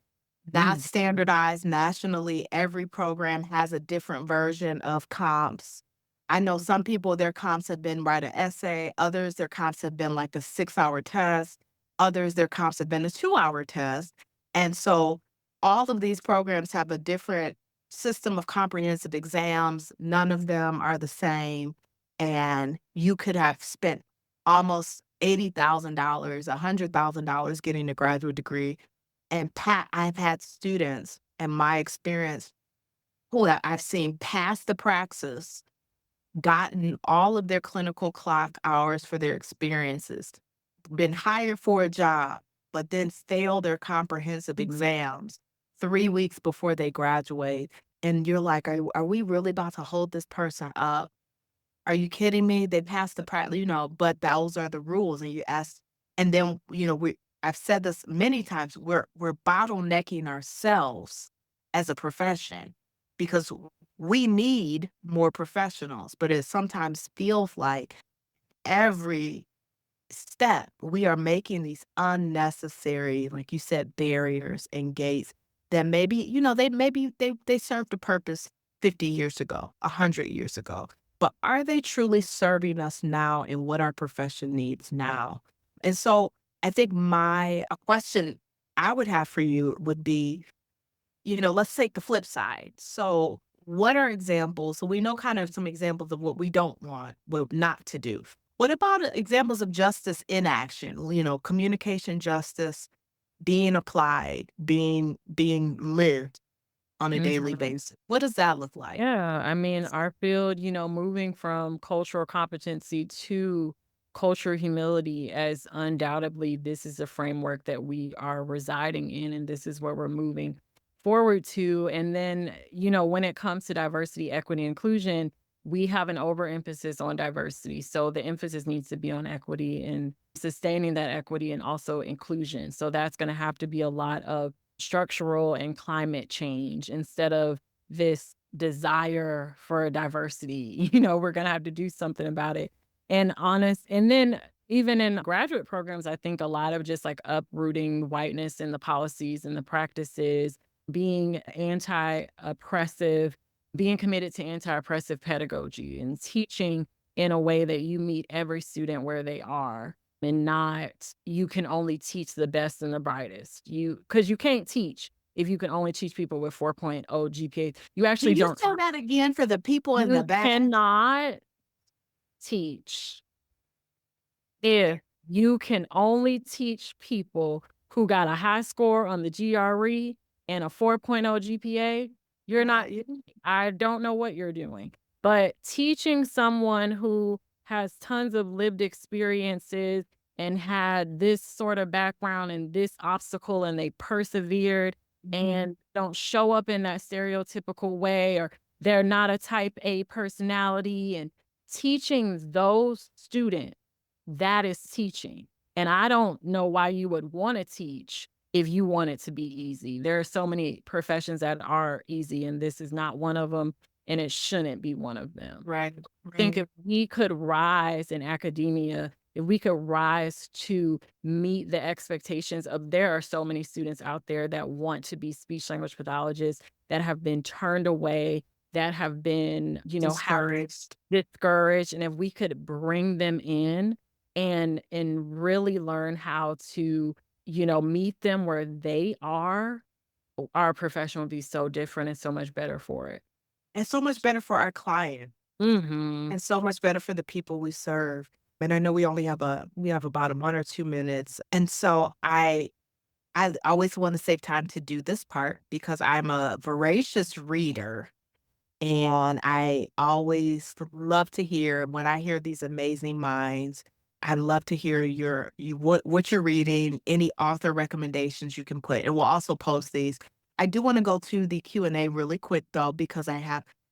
not Mm. standardized nationally. Every program has a different version of comps. I know some people, their comps have been write an essay. Others, their comps have been like a 6-hour test. Others, their comps have been a 2-hour test. And so all of these programs have a different system of comprehensive exams. None of them are the same. And you could have spent almost $80,000, $100,000 getting a graduate degree. And I've had students in my experience who I've seen pass the praxis, gotten all of their clinical clock hours for their experiences, been hired for a job, but then failed their comprehensive exams 3 weeks before they graduate. And you're like, are we really about to hold this person up? Are you kidding me? They passed the but those are the rules. And you ask, and then, I've said this many times, we're bottlenecking ourselves as a profession because we need more professionals, but it sometimes feels like every step we are making these unnecessary, like you said, barriers and gates that maybe, they served a purpose 50 years ago, 100 years ago. But are they truly serving us now in what our profession needs now? And so I think a question I would have for you would be, let's take the flip side. So what are examples? So we know kind of some examples of what we don't want, what not to do. What about examples of justice in action? Communication justice being applied, being lived on a daily Mhm. basis. What does that look like? Yeah, I mean, our field, moving from cultural competency to cultural humility, as undoubtedly this is a framework that we are residing in, and this is what we're moving forward to. And then, when it comes to diversity, equity, inclusion, we have an overemphasis on diversity. So the emphasis needs to be on equity and sustaining that equity and also inclusion. So that's going to have to be a lot of structural and climate change instead of this desire for diversity. We're going to have to do something about it. And then even in graduate programs, I think a lot of just like uprooting whiteness in the policies and the practices, being anti oppressive, being committed to anti oppressive pedagogy and teaching in a way that you meet every student where they are and not you can only teach the best and the brightest. Because you can't teach if you can only teach people with 4.0 GPA. You actually Can you don't. say that again for the people in the You back? cannot teach if you can only teach people who got a high score on the GRE and a 4.0 GPA. You're not, I don't know what you're doing, but teaching someone who has tons of lived experiences and had this sort of background and this obstacle and they persevered and don't show up in that stereotypical way, or they're not a type A personality, and teaching those students, that is teaching. And I don't know why you would want to teach if you want it to be easy. There are so many professions that are easy, and this is not one of them, and it shouldn't be one of them. Right, I think right. if we could rise in academia, if we could rise to meet the expectations of, there are so many students out there that want to be speech language pathologists that have been turned away, that have been, Discouraged. discouraged. And if we could bring them in and really learn how to, meet them where they are, our profession would be so different and so much better for it. And so much better for our client Mhm. and so much better for the people we serve. And I know we have about a 1 or 2 minutes. And so I always want to save time to do this part because I'm a voracious reader. And I always love to hear when I hear these amazing minds. I love to hear what you're reading, any author recommendations you can put, and we'll also post these. I do want to go to the Q&A really quick though, because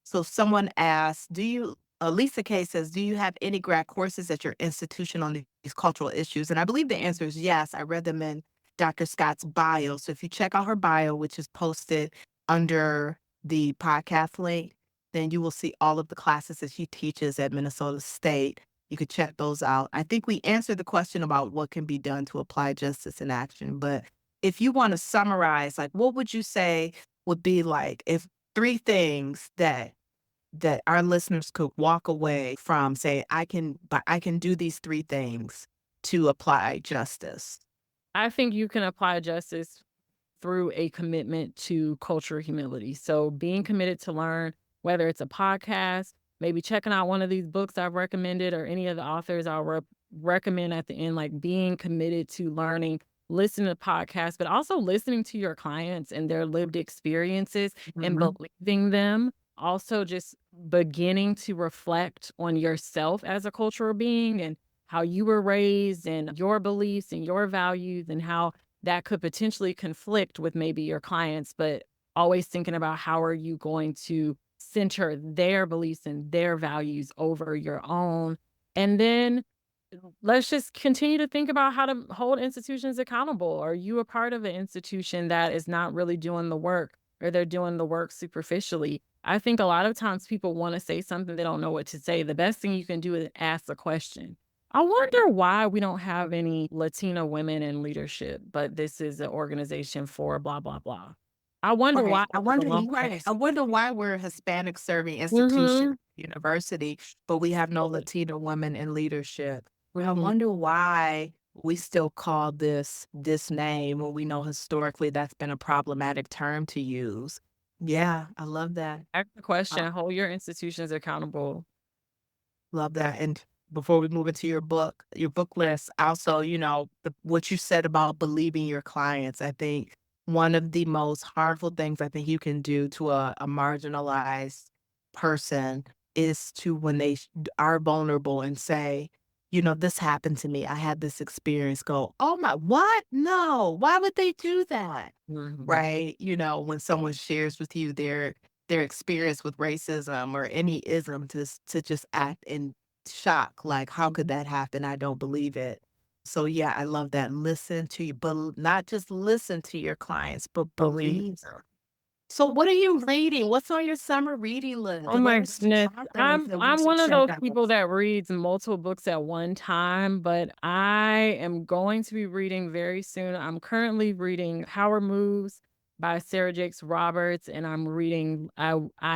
so someone asked, Lisa K says, do you have any grad courses at your institution on these cultural issues? And I believe the answer is yes. I read them in Dr. Scott's bio. So if you check out her bio, which is posted under the podcast link, then you will see all of the classes that she teaches at Minnesota State. You could check those out. I think we answered the question about what can be done to apply justice in action, but if you want to summarize, like, what would you say would be like if three things that our listeners could walk away from, say, but I can do these three things to apply justice? I think you can apply justice through a commitment to cultural humility. So being committed to learn, whether it's a podcast, maybe checking out one of these books I've recommended or any of the authors I'll recommend at the end, like being committed to learning, listening to podcasts, but also listening to your clients and their lived experiences and Mhm. believing them. Also, just beginning to reflect on yourself as a cultural being and how you were raised and your beliefs and your values and how that could potentially conflict with maybe your clients, but always thinking about how are you going to center their beliefs and their values over your own. And then let's just continue to think about how to hold institutions accountable. Are you a part of an institution that is not really doing the work or they're doing the work superficially? I think a lot of times people want to say something, they don't know what to say. The best thing you can do is ask a question. I wonder why we don't have any Latina women in leadership, but this is an organization for blah, blah, blah. I wonder Right. why it's alone. I wonder why we're a Hispanic serving institution, Mhm. university, but we have no Latino women in leadership. I Mhm. wonder why we still call this name when we know historically that's been a problematic term to use. Yeah, I love that. Ask the Uh, question, hold your institutions accountable. Love that. And before we move into your book list, also, what you said about believing your clients, I think one of the most harmful things I think you can do to a marginalized person is to, when are vulnerable and say, this happened to me. I had this experience. Go, oh my, what? No, why would they do that? Mhm. Right? When someone shares with you their experience with racism or any ism, to just act in shock, like, how could that happen? I don't believe it. So yeah, I love that. Listen to you, but not just listen to your clients, but believe them. So what are you reading? What's on your summer reading list? Oh What my are some goodness. authors I'm that we I'm should one of check those out? people that reads multiple books at one time, but I am going to be reading very soon. I'm currently reading Power Moves by Sarah Jakes Roberts, and I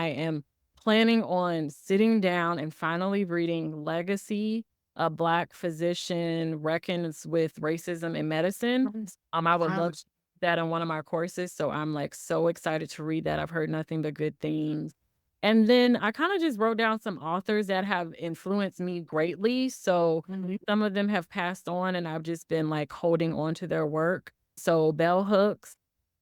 am planning on sitting down and finally reading Legacy, a Black physician reckons with racism in medicine. I would love that in one of my courses, so I'm like so excited to read that. I've heard nothing but good things. And then I kinda just wrote down some authors that have influenced me greatly. So Mhm. some of them have passed on and I've just been like holding on to their work. So Bell Hooks,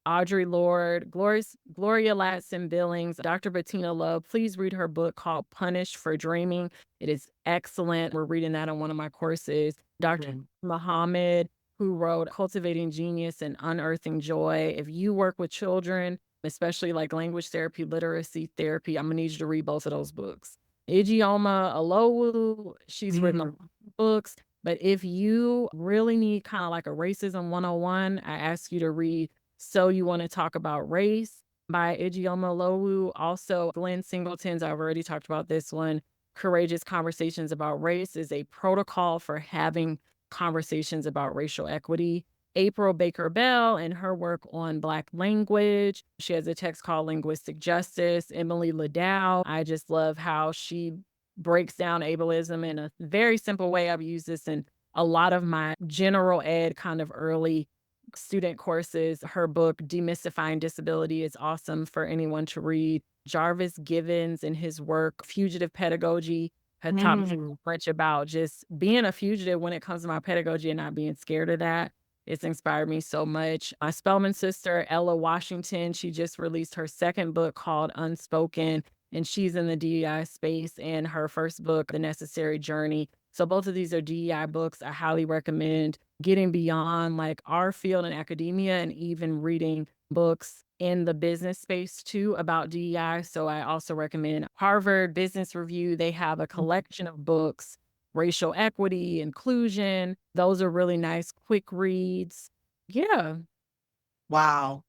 Audre Lorde, Gloria Ladson Billings, Dr. Bettina Love. Please read her book called Punished for Dreaming. It is excellent. We're reading that in one of my courses. Dr. Mhm. Muhammad, who wrote Cultivating Genius and Unearthing Joy. If you work with children, especially like language therapy, literacy therapy, I'm gonna need you to read both of those books. Ijeoma Olowu, she's written a lot Mhm. of books, but if you really need kind of like a racism 101, I ask you to read So You Want to Talk About Race by Ijeoma Olowu. Also, Glenn Singleton's, I've already talked about this one. Courageous Conversations About Race is a protocol for having conversations about racial equity. April Baker Bell and her work on Black language. She has a text called Linguistic Justice. Emily Ladau, I just love how she breaks down ableism in a very simple way. I've used this in a lot of my general ed kind of early student courses. Her book, Demystifying Disability, is awesome for anyone to read. Jarvis Givens and his work, Fugitive Pedagogy, had taught me Mhm. much about just being a fugitive when it comes to my pedagogy and not being scared of that. It's inspired me so much. My Spelman sister, Ella Washington, she just released her second book called Unspoken, and she's in the DEI space, and her first book, The Necessary Journey. So both of these are DEI books. I highly recommend getting beyond like our field in academia and even reading books in the business space too about DEI. So I also recommend Harvard Business Review. They have a collection of books, racial equity, inclusion. Those are really nice, quick reads. Yeah. Wow.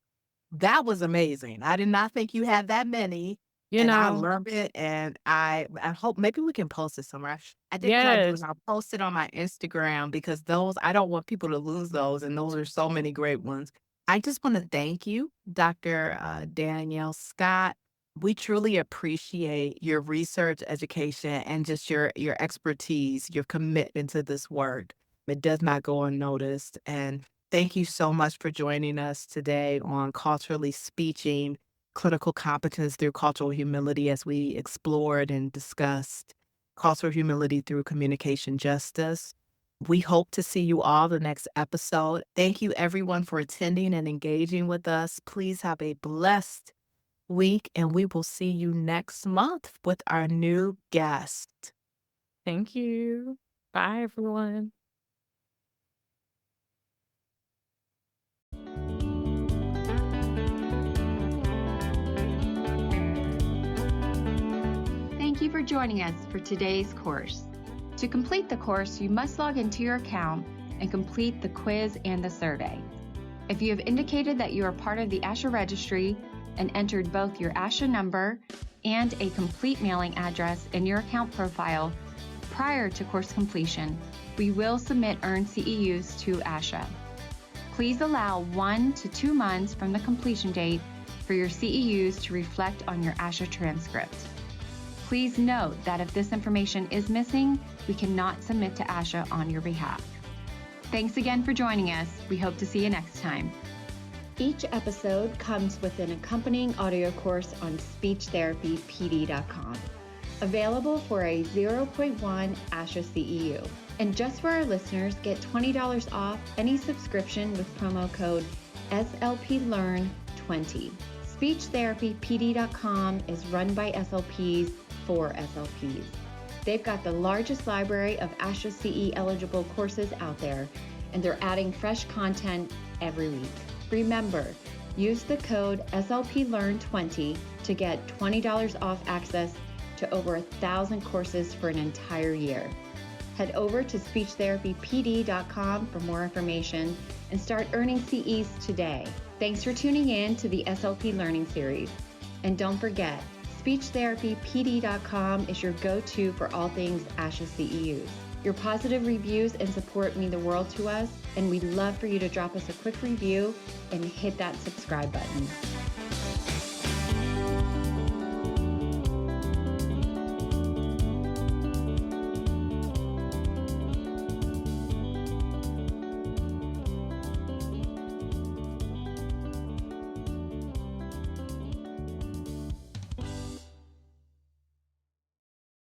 That was amazing. I did not think you had that many, You and I know, love it, and I hope maybe we can post it somewhere. I think what I'll do is yes. I'll post it on my Instagram because those I don't want people to lose those, and those are so many great ones. I just want to thank you, Dr. Danielle Scott. We truly appreciate your research, education, and just your expertise, your commitment to this work. It does not go unnoticed. And thank you so much for joining us today on Culturally Speaking Clinical Competence Through Cultural Humility as we explored and discussed cultural humility through communication justice. We hope to see you all the next episode. Thank you, everyone, for attending and engaging with us. Please have a blessed week, and we will see you next month with our new guest. Thank you. Bye, everyone. Thank you for joining us for today's course. To complete the course, you must log into your account and complete the quiz and the survey. If you have indicated that you are part of the ASHA registry and entered both your ASHA number and a complete mailing address in your account profile prior to course completion, we will submit earned CEUs to ASHA. Please allow 1 to 2 months from the completion date for your CEUs to reflect on your ASHA transcript. Please note that if this information is missing, we cannot submit to ASHA on your behalf. Thanks again for joining us. We hope to see you next time. Each episode comes with an accompanying audio course on SpeechTherapyPD.com, available for a 0.1 ASHA CEU. And just for our listeners, get $20 off any subscription with promo code SLPLearn20. SpeechTherapyPD.com is run by SLPs for SLPs. They've got the largest library of ASHA CE eligible courses out there, and they're adding fresh content every week. Remember, use the code SLPLearn20 to get $20 off access to over 1,000 courses for an entire year. Head over to SpeechTherapyPD.com for more information and start earning CEs today. Thanks for tuning in to the SLP Learning Series. And don't forget, SpeechTherapyPD.com is your go-to for all things ASHA CEUs. Your positive reviews and support mean the world to us, and we'd love for you to drop us a quick review and hit that subscribe button.